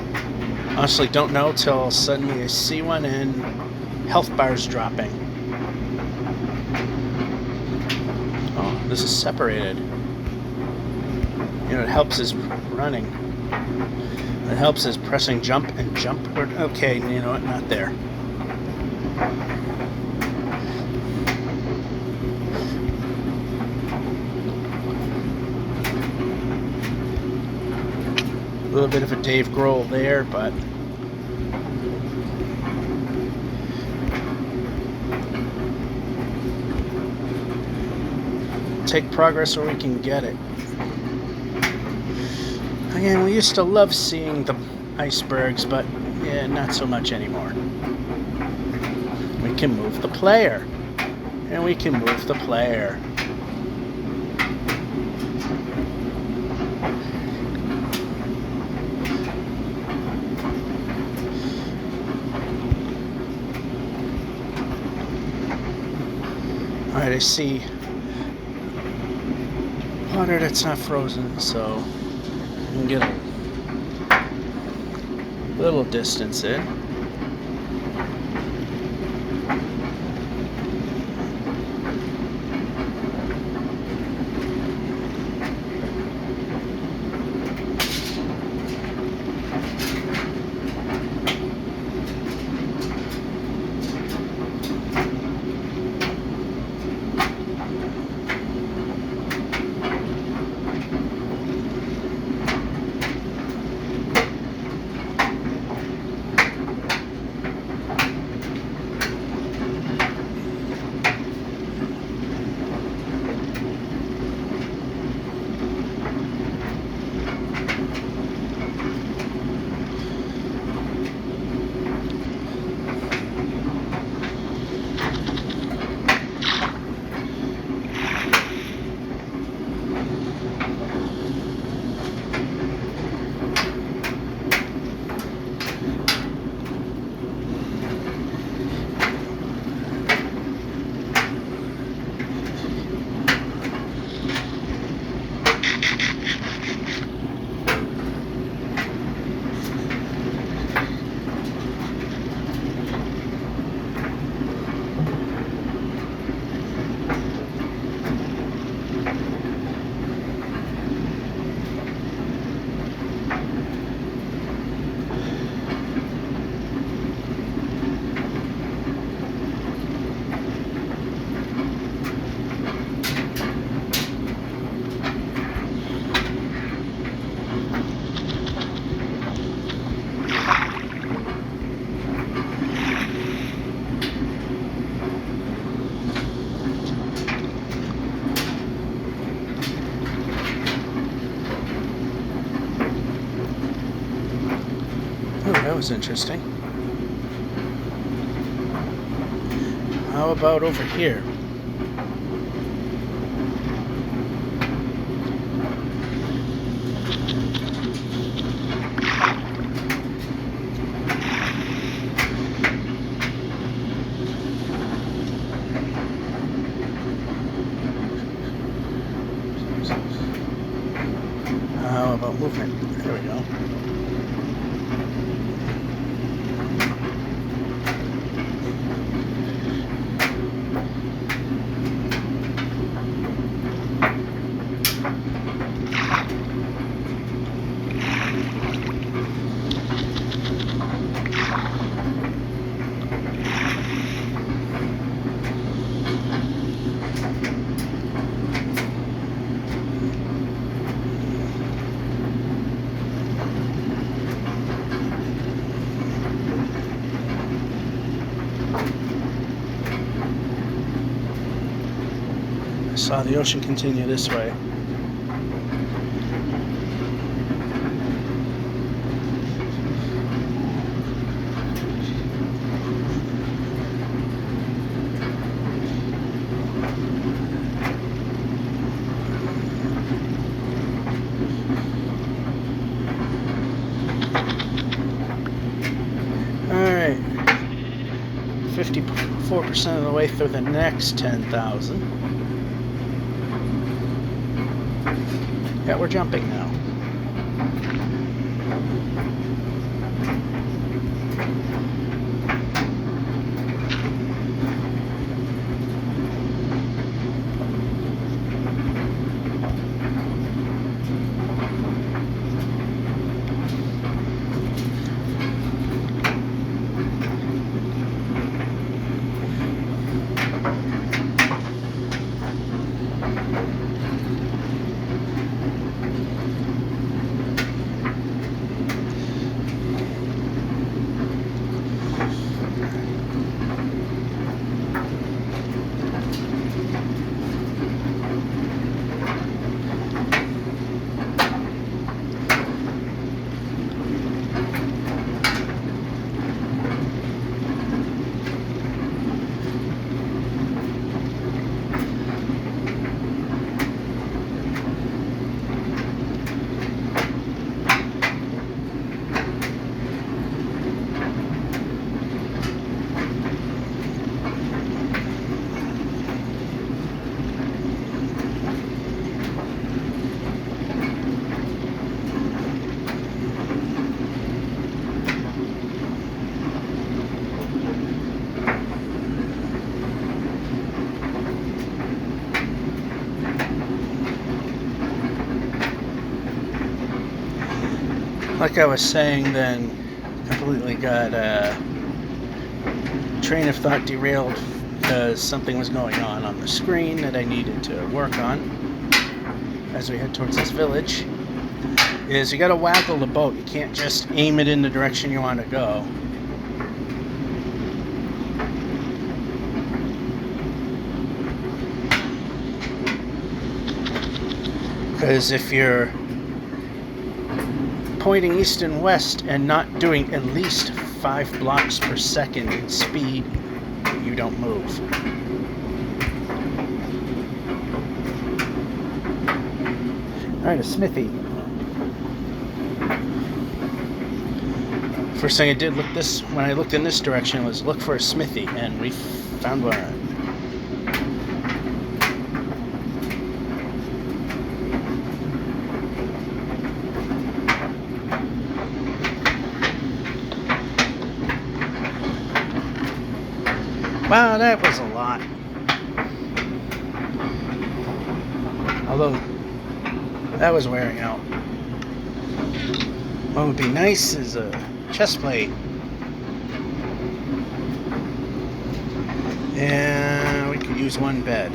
honestly don't know till suddenly I see one and health bars dropping. Oh, this is separated. You know, it helps is running. It helps is pressing jump and jump. Okay, you know what? Not there. A little bit of a Dave Grohl there, but take progress where we can get it. Again, we used to love seeing the icebergs, but yeah, not so much anymore. We can move the player. And we can move the player. Alright, I see water that's not frozen, so we can get a little distance in. was interesting. How about over here? How about movement? There we go. Saw the ocean continue this way. Alright, 54% of the way through the next 10,000. Yeah, we're jumping now. Like I was saying, then completely got train of thought derailed because something was going on the screen that I needed to work on as we head towards this village. Is you got to waggle the boat. You can't just aim it in the direction you want to go. Because if you're pointing east and west and not doing at least 5 blocks per second in speed, you don't move. Alright, a smithy. First thing I did when I looked in this direction was look for a smithy, and we found one. Wow, that was a lot. Although, that was wearing out. What would be nice is a chest plate. And we could use one bed.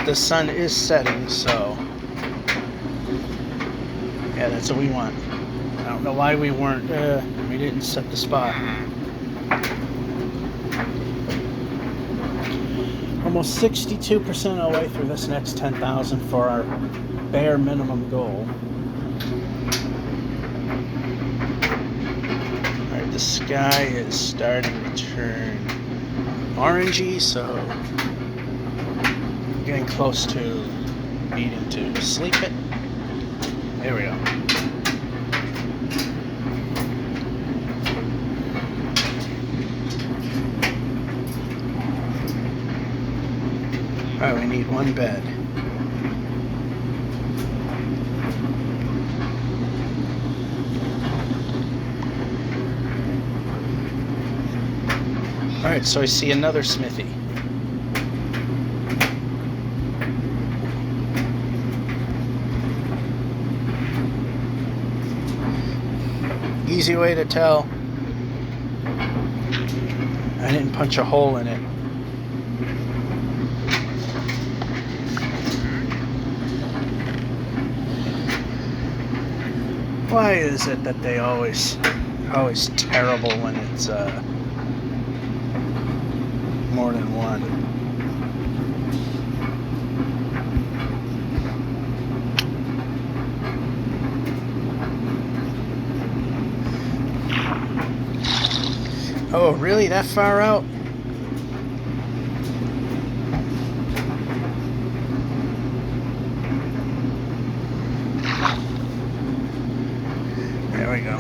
the sun is setting, so yeah, that's what we want. I don't know why we didn't set the spot. Almost 62% of the way through this next 10,000 for our bare minimum goal. Alright, the sky is starting to turn orangey, so getting close to needing to sleep it. There we go. Alright, we need one bed. Alright, so I see another smithy. Easy way to tell I didn't punch a hole in it. Why is it that they always terrible when it's more than one? Oh, really? That far out? There we go.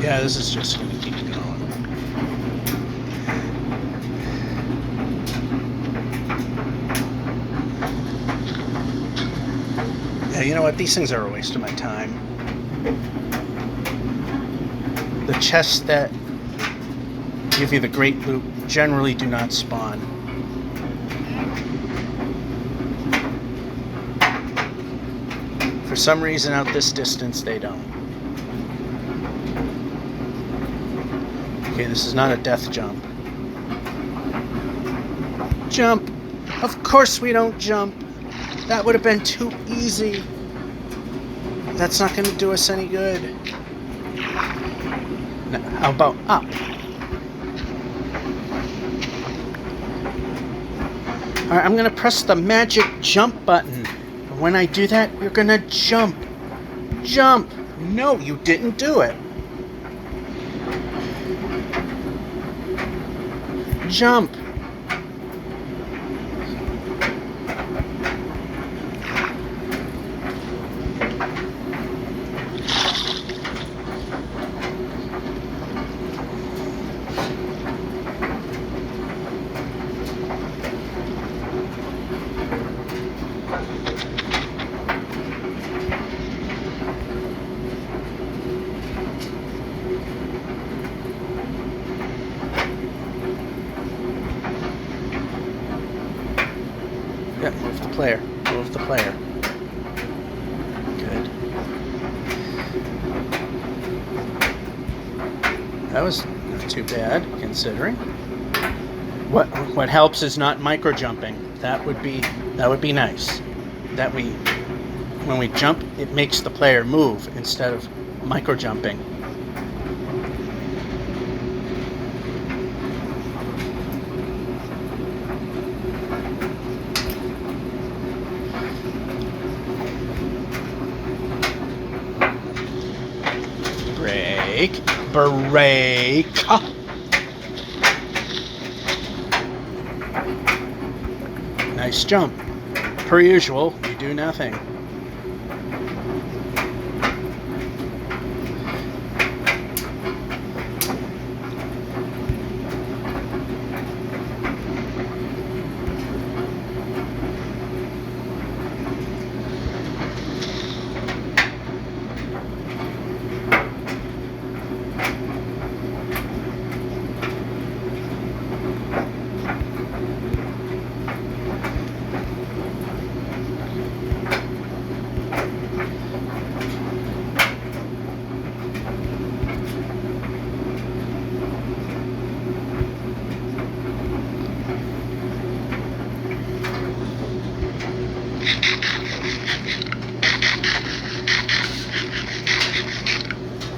Yeah, this is just going to keep going. Yeah, you know what? These things are a waste of my time. The chests that give you the great loot generally do not spawn. For some reason out this distance they don't. Okay, this is not a death jump. Jump! Of course we don't jump! That would have been too easy. That's not going to do us any good. Now, how about up? Alright, I'm going to press the magic jump button. And when I do that, you're going to jump. Jump! No, you didn't do it. Jump! Yeah, move the player. Move the player. Good. That was not too bad, considering. What helps is not micro jumping. That would be nice. That when we jump, it makes the player move instead of micro jumping. Break. Break. Nice jump. Per usual, you do nothing.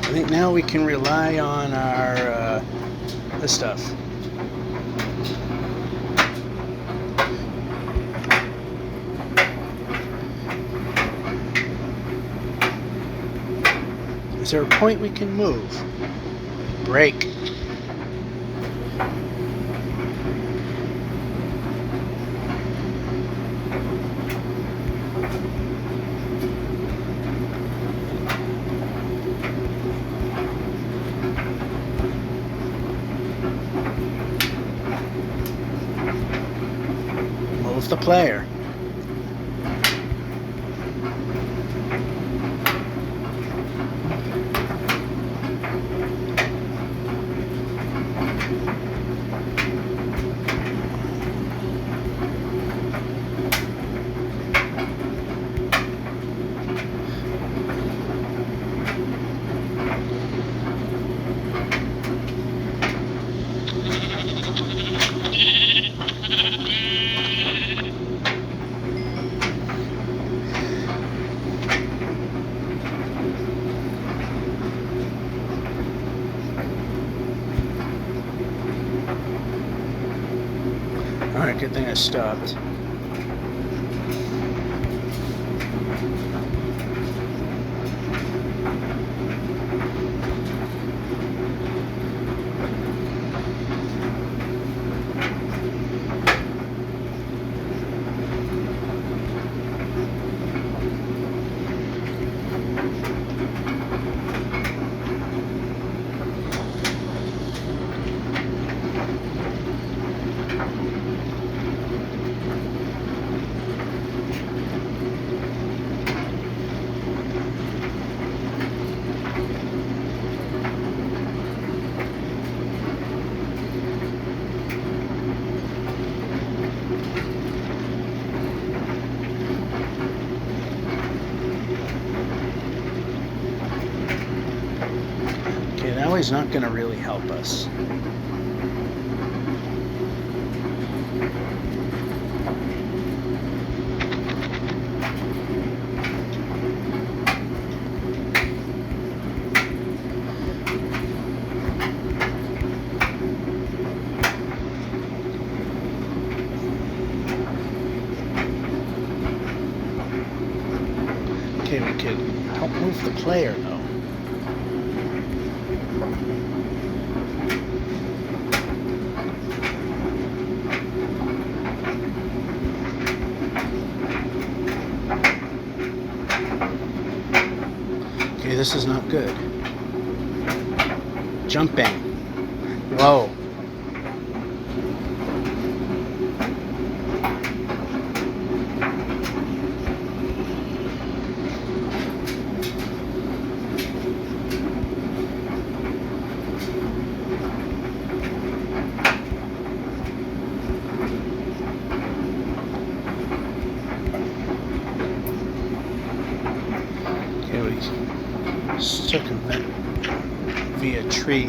I think now we can rely on our this stuff. Is there a point we can move? Break. Move the player. Alright, good thing I stopped. Okay, that way's not going to really help us. Okay, we could help move the player, though. Okay, this is not good. Jumping. Whoa. Circumvent via tree.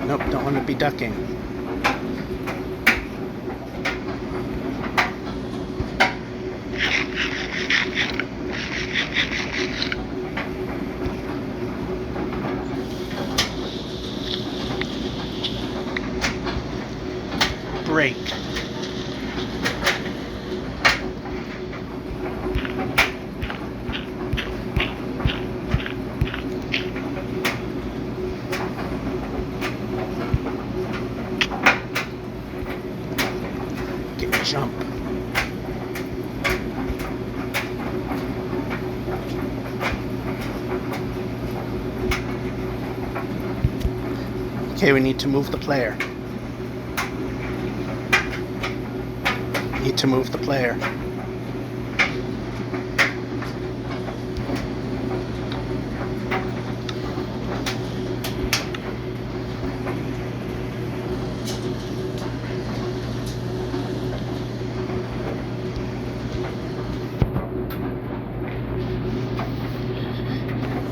Nope, don't want to be ducking. great. Get jump. Okay, we need to move the player. Need to move the player.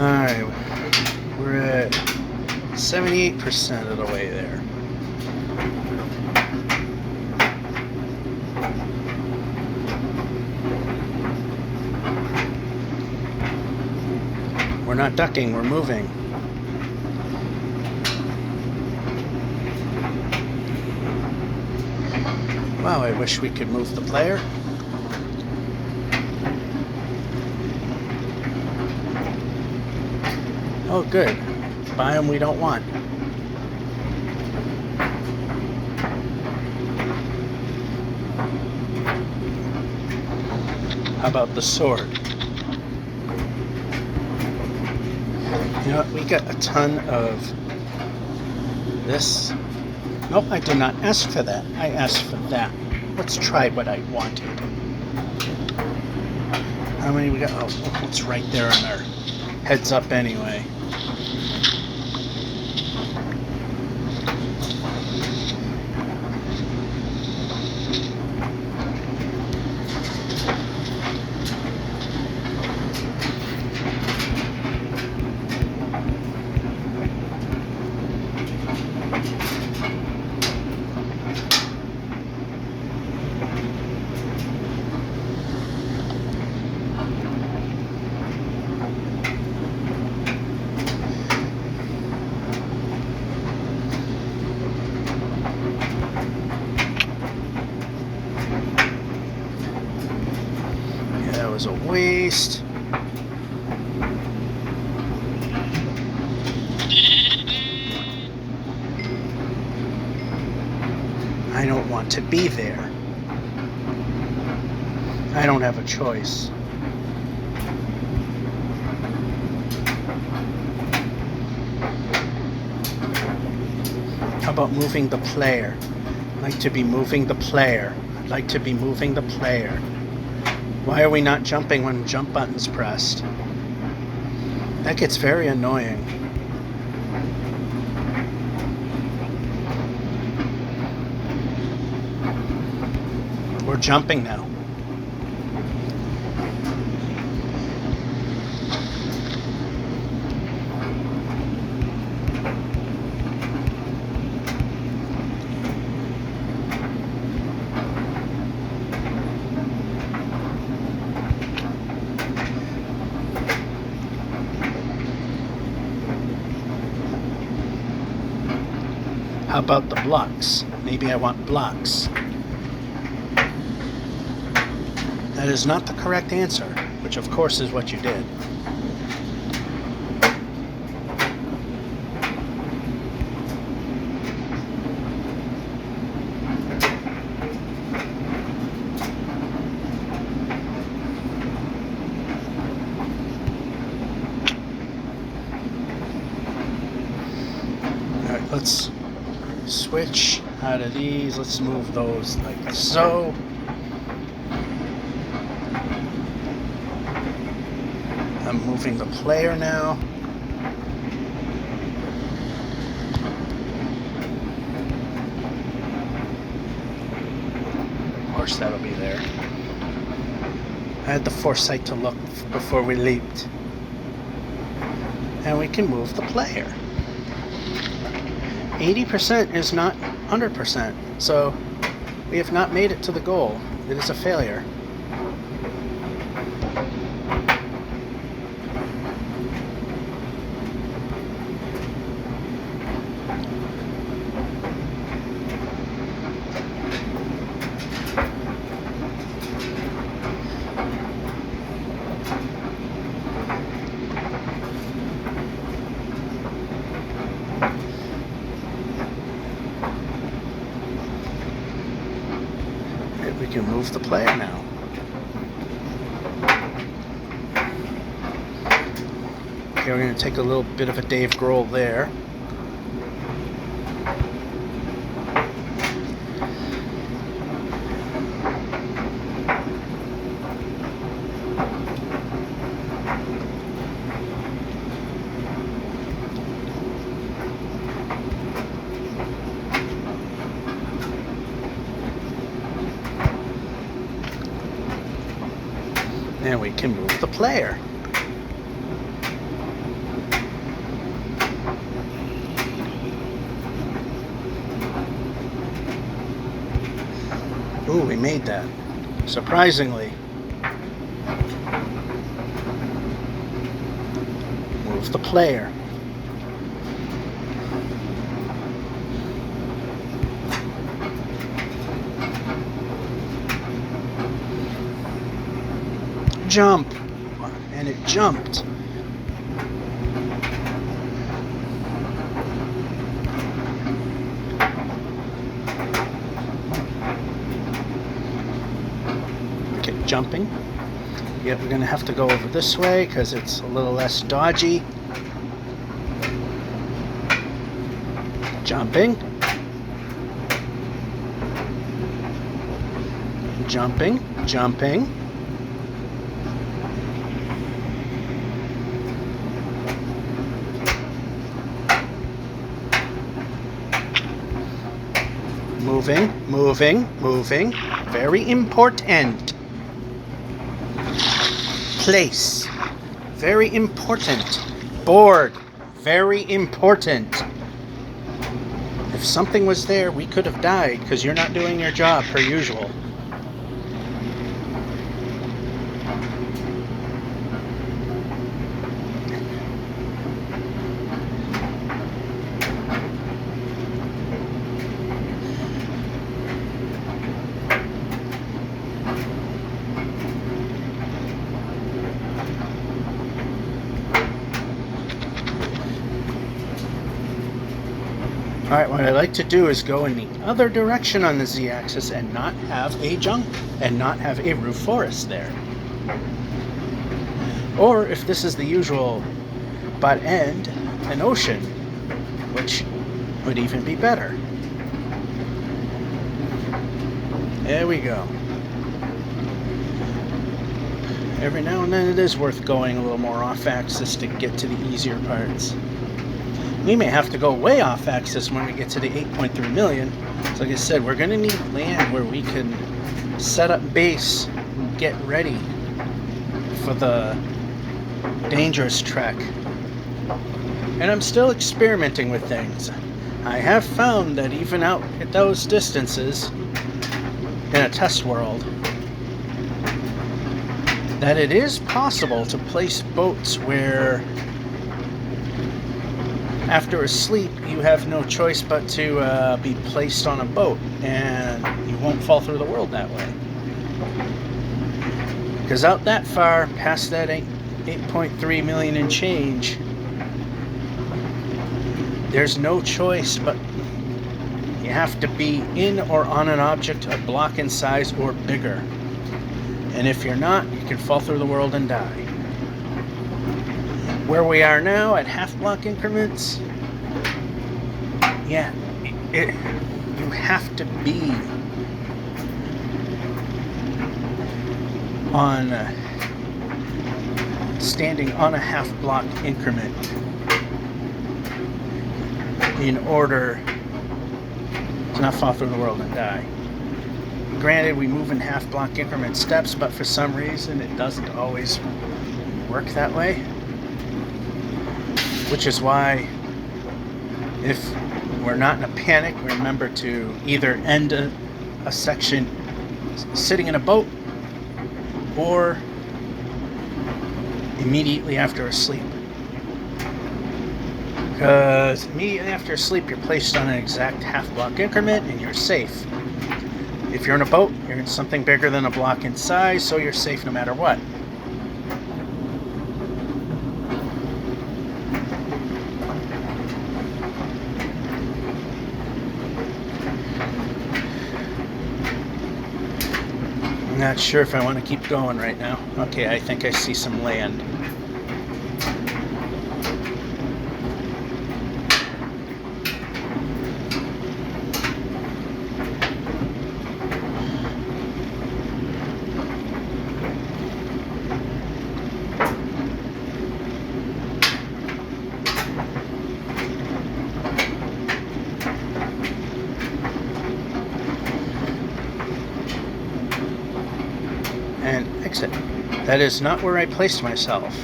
Alright, we're at 78% of the way there. We're not ducking, we're moving. Wow, I wish we could move the player. Oh, good. Biome we don't want. How about the sword? You know what? We got a ton of this. Nope, I did not ask for that. I asked for that. Let's try what I wanted. How many we got? Oh, it's right there on our heads up anyway. Was a waste. I don't want to be there. I don't have a choice. How about moving the player? I'd like to be moving the player. I'd like to be moving the player. Why are we not jumping when jump button's pressed? That gets very annoying. We're jumping now. How about the blocks? Maybe I want blocks. That is not the correct answer, which of course is what you did. All right, let's switch out of these. Let's move those like so. I'm moving the player now. Of course that'll be there. I had the foresight to look before we leaped. And we can move the player. 80% is not 100%, so we have not made it to the goal. It is a failure. can move the player now. Okay, we're going to take a little bit of a Dave Grohl there. And we can move the player. Ooh, we made that. Surprisingly. Move the player. Jump. And it jumped. Okay, jumping. Yep, we're going to have to go over this way because it's a little less dodgy. Jumping. Jumping. Jumping. Moving, moving, moving. Very important. Place. Very important. Board. Very important. If something was there, we could have died because you're not doing your job per usual. Alright, what I like to do is go in the other direction on the z-axis and not have a roof forest there. Or if this is the usual butt end, an ocean, which would even be better. There we go. Every now and then it is worth going a little more off-axis to get to the easier parts. We may have to go way off axis when we get to the 8.3 million. So like I said, we're going to need land where we can set up base and get ready for the dangerous trek. And I'm still experimenting with things. I have found that even out at those distances in a test world, that it is possible to place boats where after a sleep, you have no choice but to be placed on a boat, and you won't fall through the world that way. Because out that far, past that 8.3 million and change, there's no choice but you have to be in or on an object a block in size or bigger. And if you're not, you can fall through the world and die. Where we are now at half block increments, yeah, you have to be on standing on a half block increment in order to not fall through the world and die. Granted, we move in half block increment steps, but for some reason it doesn't always work that way. Which is why, if we're not in a panic, remember to either end a section sitting in a boat or immediately after a sleep. Because immediately after sleep, you're placed on an exact half block increment and you're safe. If you're in a boat, you're in something bigger than a block in size, so you're safe no matter what. Not sure if I want to keep going right now. Okay, I think I see some land. And exit. That is not where I placed myself.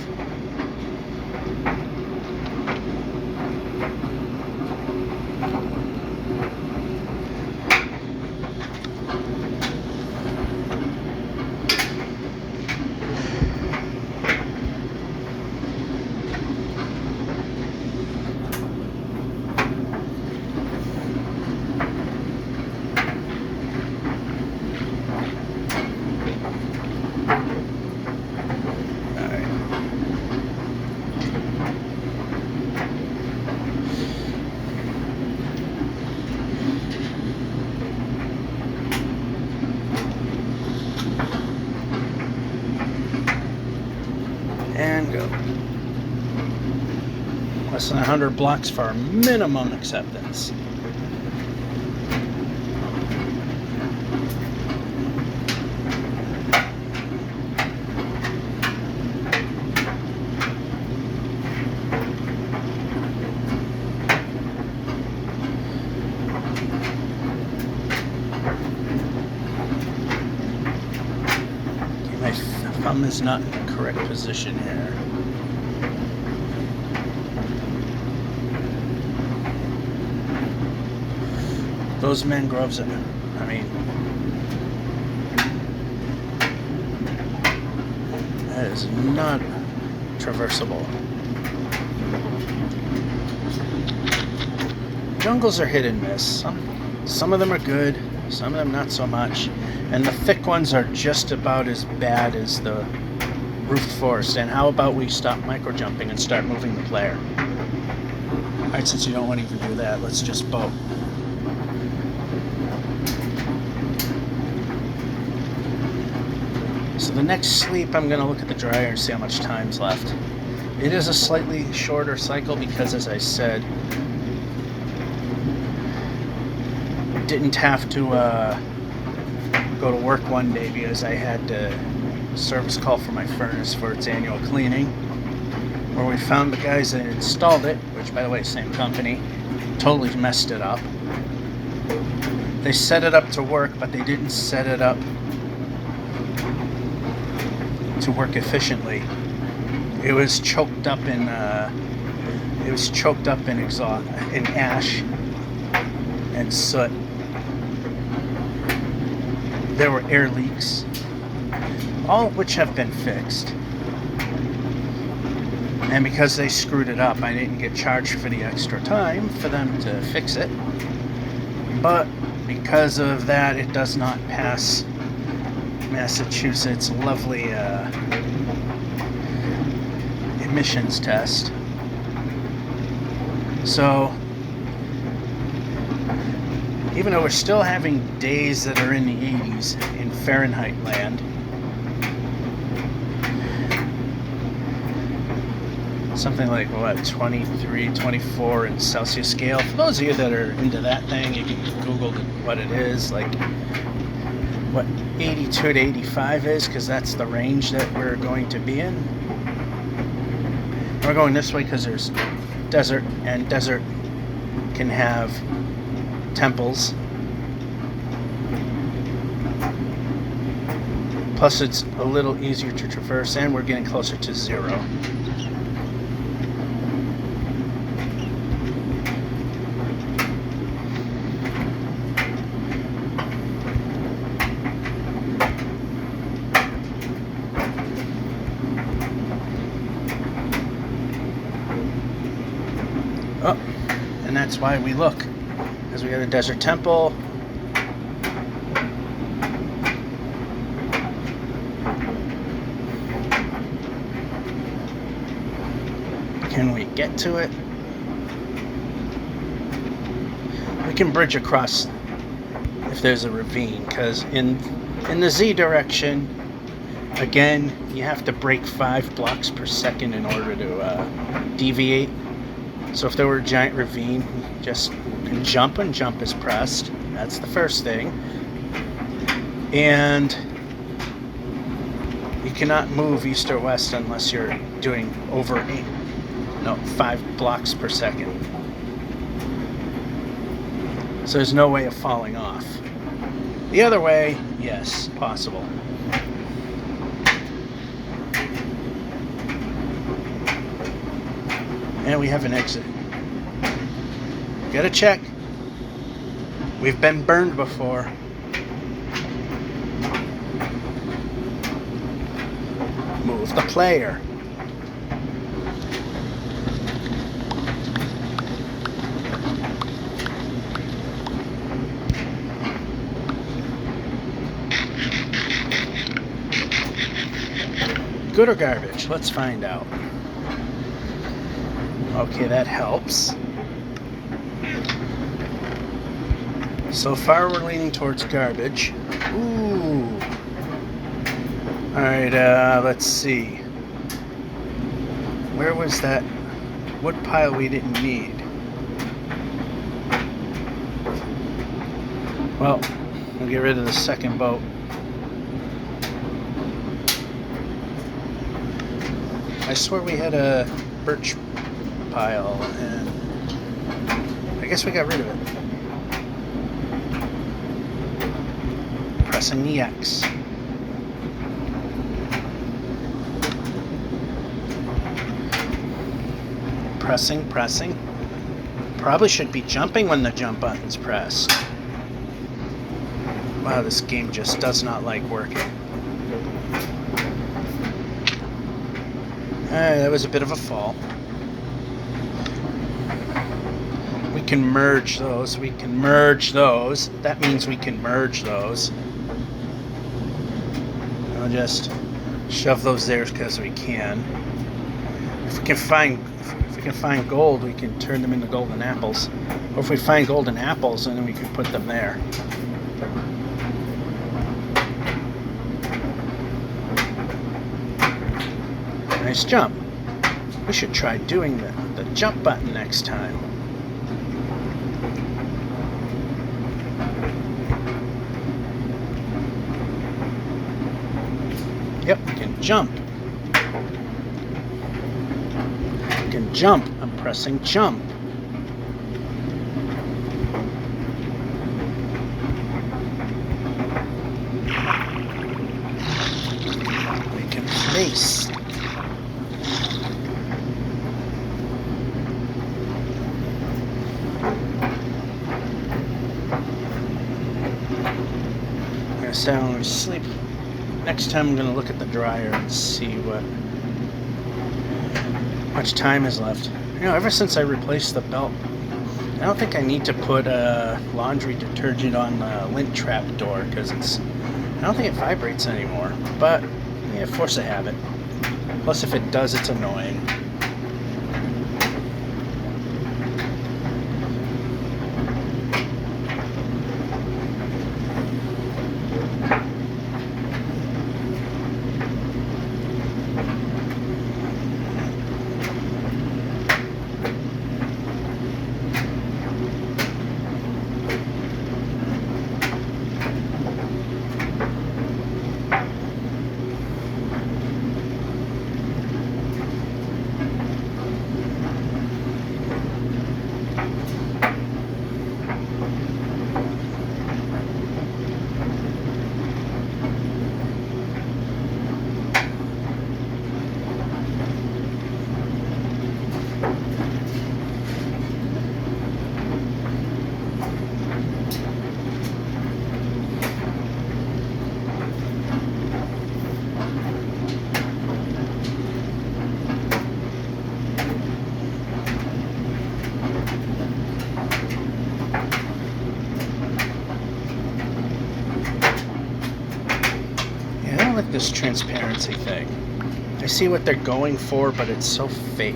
And go. Less than 100 blocks for our minimum acceptance. My thumb is not in the correct position here. Those mangroves, I mean, that is not traversable. Jungles are hit and miss. Some of them are good, some of them not so much. And the thick ones are just about as bad as the roofed forest. And how about we stop micro-jumping and start moving the player? Alright, since you don't want to even do that, let's just boat. So the next sleep, I'm going to look at the dryer and see how much time's left. It is a slightly shorter cycle because, as I said, didn't have to go to work one day because I had to service call for my furnace for its annual cleaning, where we found the guys that installed it, which, by the way, same company, totally messed it up. They set it up to work, but they didn't set it up to work efficiently. It was choked up in exhaust, in ash and soot. There were air leaks, all of which have been fixed. And because they screwed it up, I didn't get charged for the extra time for them to fix it. But because of that, it does not pass Massachusetts' lovely emissions test. So, even though we're still having days that are in the 80s in Fahrenheit land, something like, what, 23, 24 in Celsius scale. For those of you that are into that thing, you can Google what it is, like what 82 to 85 is, because that's the range that we're going to be in. We're going this way because there's desert, and desert can have temples. Plus it's a little easier to traverse, and we're getting closer to zero. Oh, and that's why we look, because we got a desert temple. Can we get to it? We can bridge across if there's a ravine, because in In the Z direction, again, you have to brake 5 blocks per second in order to deviate. So if there were a giant ravine, you just can jump, and jump is pressed. That's the first thing. And you cannot move east or west unless you're doing over 5 blocks per second. So there's no way of falling off. The other way, yes, possible. And we have an exit. Gotta check. We've been burned before. Move the player. Good or garbage? Let's find out. Okay, that helps. So far we're leaning towards garbage. Ooh. Alright, let's see. Where was that wood pile we didn't need? Well, we'll get rid of the second boat. I swear we had a birch pile, and I guess we got rid of it. Pressing the X. Pressing. Probably should be jumping when the jump button's pressed. Wow, this game just does not like working. That was a bit of a fall. We can merge those. That means we can merge those. I'll just shove those there because we can. If we can find gold, we can turn them into golden apples. Or if we find golden apples, then we can put them there. Nice jump. We should try doing the jump button next time. Yep, we can jump. We can jump. I'm pressing jump. We can place. Down and sleep. Next time I'm going to look at the dryer and see what much time is left. You know, ever since I replaced the belt, I don't think I need to put laundry detergent on the lint trap door because I don't think it vibrates anymore. But yeah, force of habit. Plus, if it does, it's annoying. This transparency thing. I see what they're going for, but it's so fake.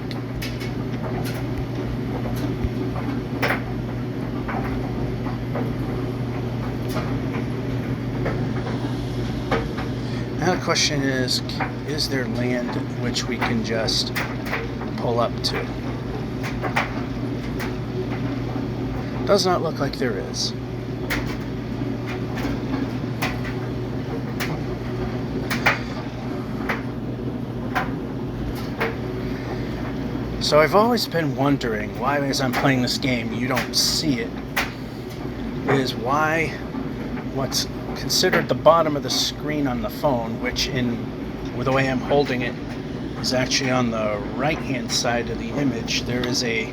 Now the question is there land which we can just pull up to? Does not look like there is. So I've always been wondering why, as I'm playing this game, you don't see it. Is why what's considered the bottom of the screen on the phone, which with the way I'm holding it is actually on the right hand side of the image, there is a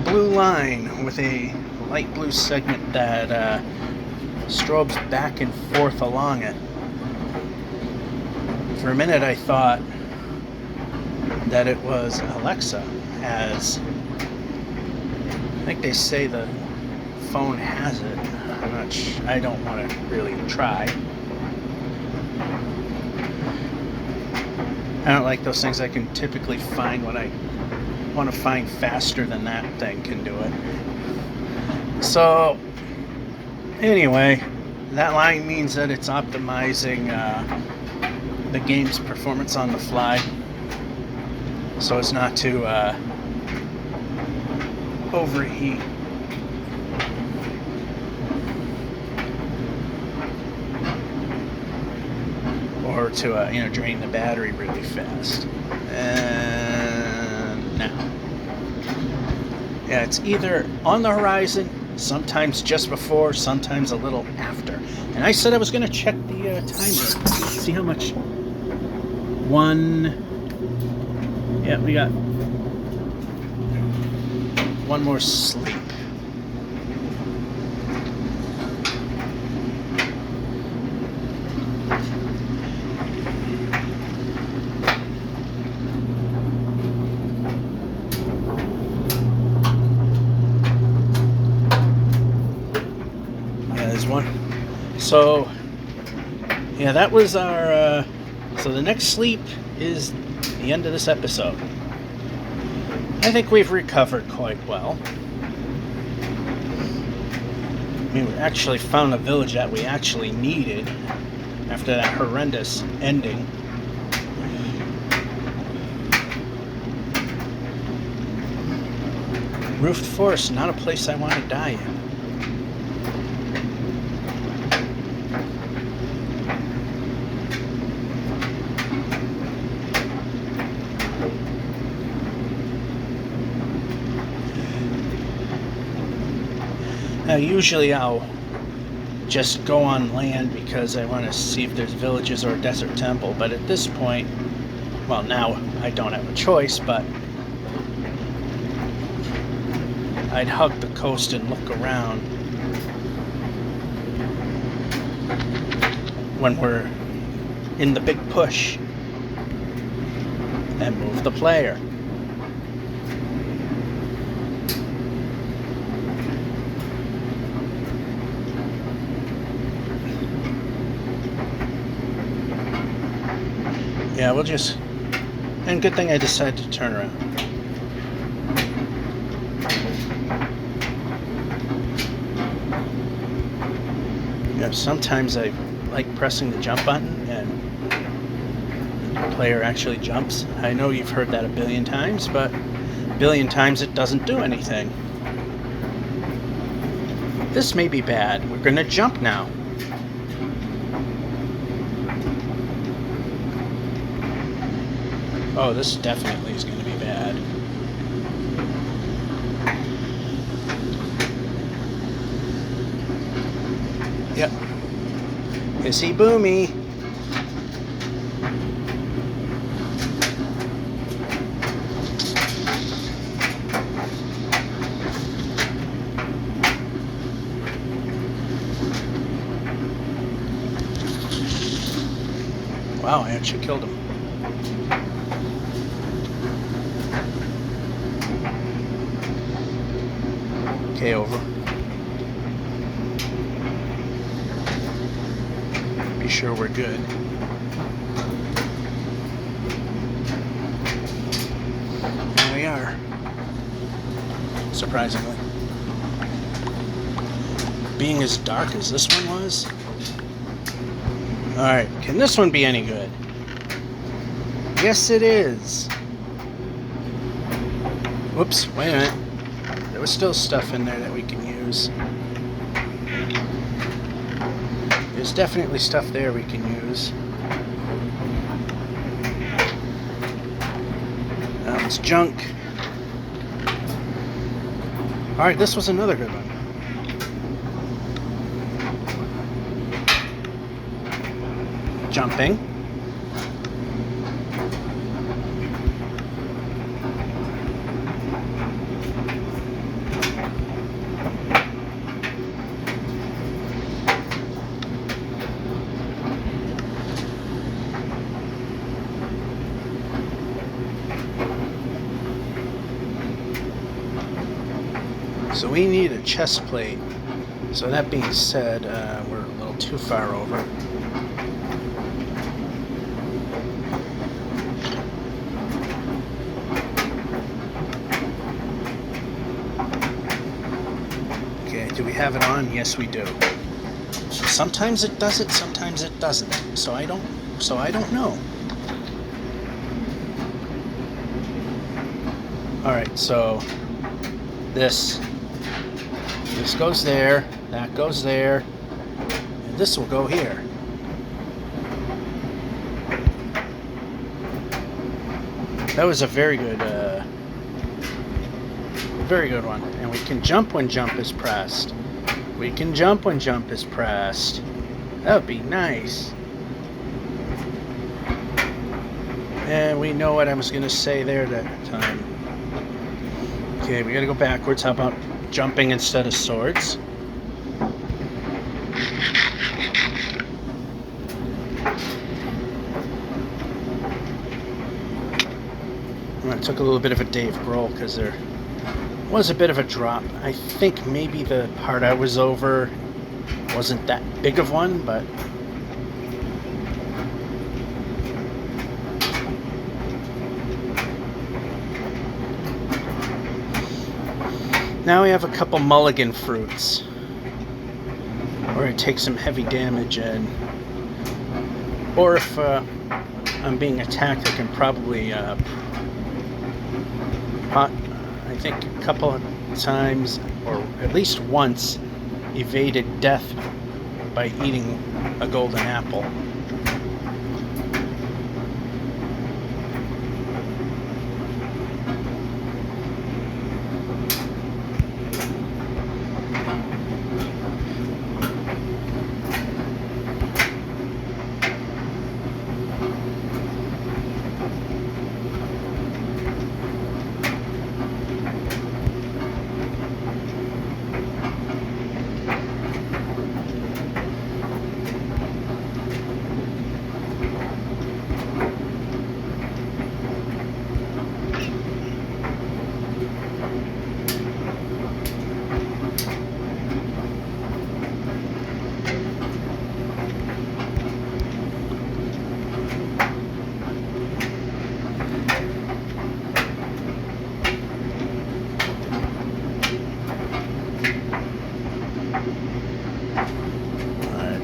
blue line with a light blue segment that strobes back and forth along it. For a minute I thought that it was Alexa, as I think they say the phone has it. I'm not sure. I don't want to really try. I don't like those things I can typically find when I want to find faster than that thing can do it. So anyway, that line means that it's optimizing the game's performance on the fly, so as not to overheat. Or to drain the battery really fast. And now, yeah, it's either on the horizon, sometimes just before, sometimes a little after. And I said I was going to check the timer, see how much. Yeah, we got one more sleep. Yeah, there's one. So, yeah, that was our, so the next sleep is the end of this episode. I think we've recovered quite well. We actually found a village that we actually needed after that horrendous ending. Roofed forest, not a place I want to die in. Now, usually I'll just go on land because I want to see if there's villages or a desert temple, but at this point, well, now I don't have a choice, but I'd hug the coast and look around when we're in the big push and move the player. Yeah, we'll just... And good thing I decided to turn around. Yeah, sometimes I like pressing the jump button and the player actually jumps. I know you've heard that a billion times, but a billion times it doesn't do anything. This may be bad. We're gonna jump now. Oh, this definitely is going to be bad. Yep. Is he boomy? Wow, I actually killed him. Okay, over. Be sure we're good. There we are. Surprisingly. Being as dark as this one was, Alright, can this one be any good? Yes, it is. Whoops, wait a minute. There was still stuff in there that we can use. There's definitely stuff there we can use. It's junk. Alright, this was another good one. Jumping. So we need a chest plate. So that being said, we're a little too far over. Okay, do we have it on? Yes, we do. So sometimes it does it, sometimes it doesn't. So I don't know. All right, so this goes there, that goes there, and this will go here. That was a very good one. And we can jump when jump is pressed. We can jump when jump is pressed. That would be nice. And we know what I was going to say there that time. Okay, we got to go backwards. How about jumping instead of swords? It took a little bit of a Dave Grohl because there was a bit of a drop. I think maybe the part I was over wasn't that big of one, but now we have a couple mulligan fruits where it takes some heavy damage, and or if I'm being attacked, I can probably I think a couple of times, or at least once, evaded death by eating a golden apple.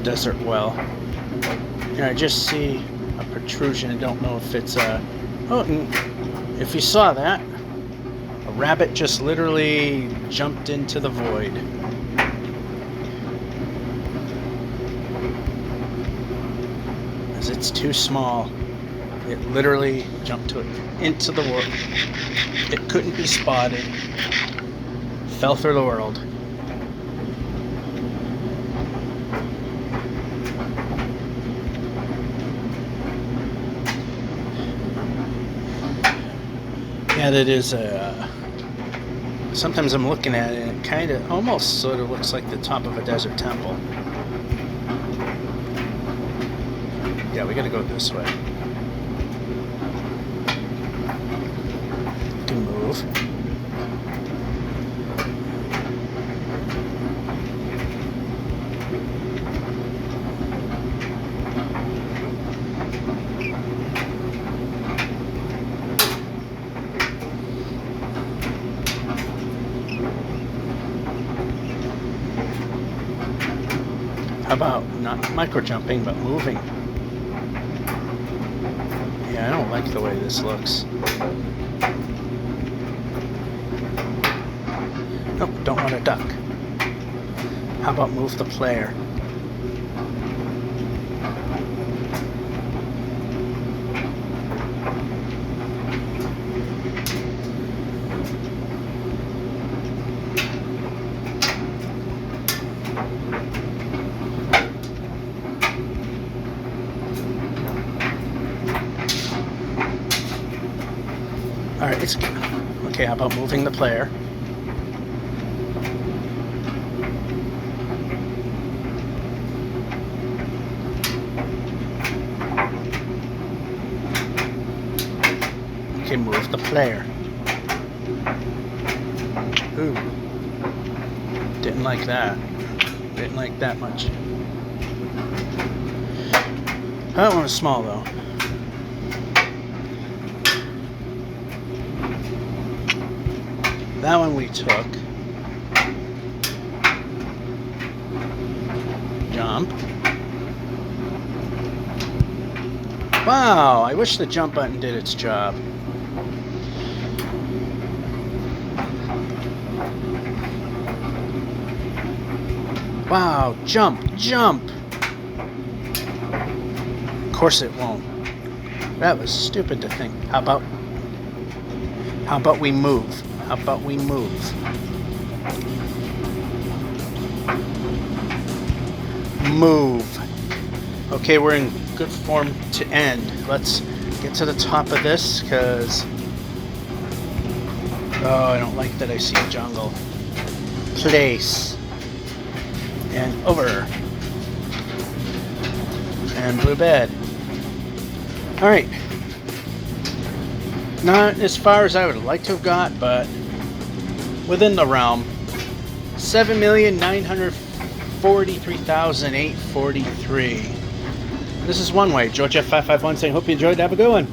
Desert well. Here I just see a protrusion. I don't know if it's a... Oh, and if you saw that, a rabbit just literally jumped into the void. As it's too small, it literally jumped into the world. It couldn't be spotted. Fell through the world. Yeah, that is sometimes I'm looking at it and it kind of almost sort of looks like the top of a desert temple. Yeah, we gotta go this way. We can move. How about not micro jumping, but moving? I don't like the way this looks. Nope, don't want to duck. How about move the player? Alright, it's okay. How about moving the player? Okay, move the player. Ooh. Didn't like that. Didn't like that much. That one was small though. That one we took. Jump. Wow, I wish the jump button did its job. Wow, jump, jump! Of course it won't. That was stupid to think. How about we move? How about we move? Move. Okay, we're in good form to end. Let's get to the top of this, because... oh, I don't like that I see a jungle. Place. And over. And blue bed. Alright. Not as far as I would like to have got, but within the realm. 7,943,843. This is One Way. George F551 saying, hope you enjoyed. Have a good one.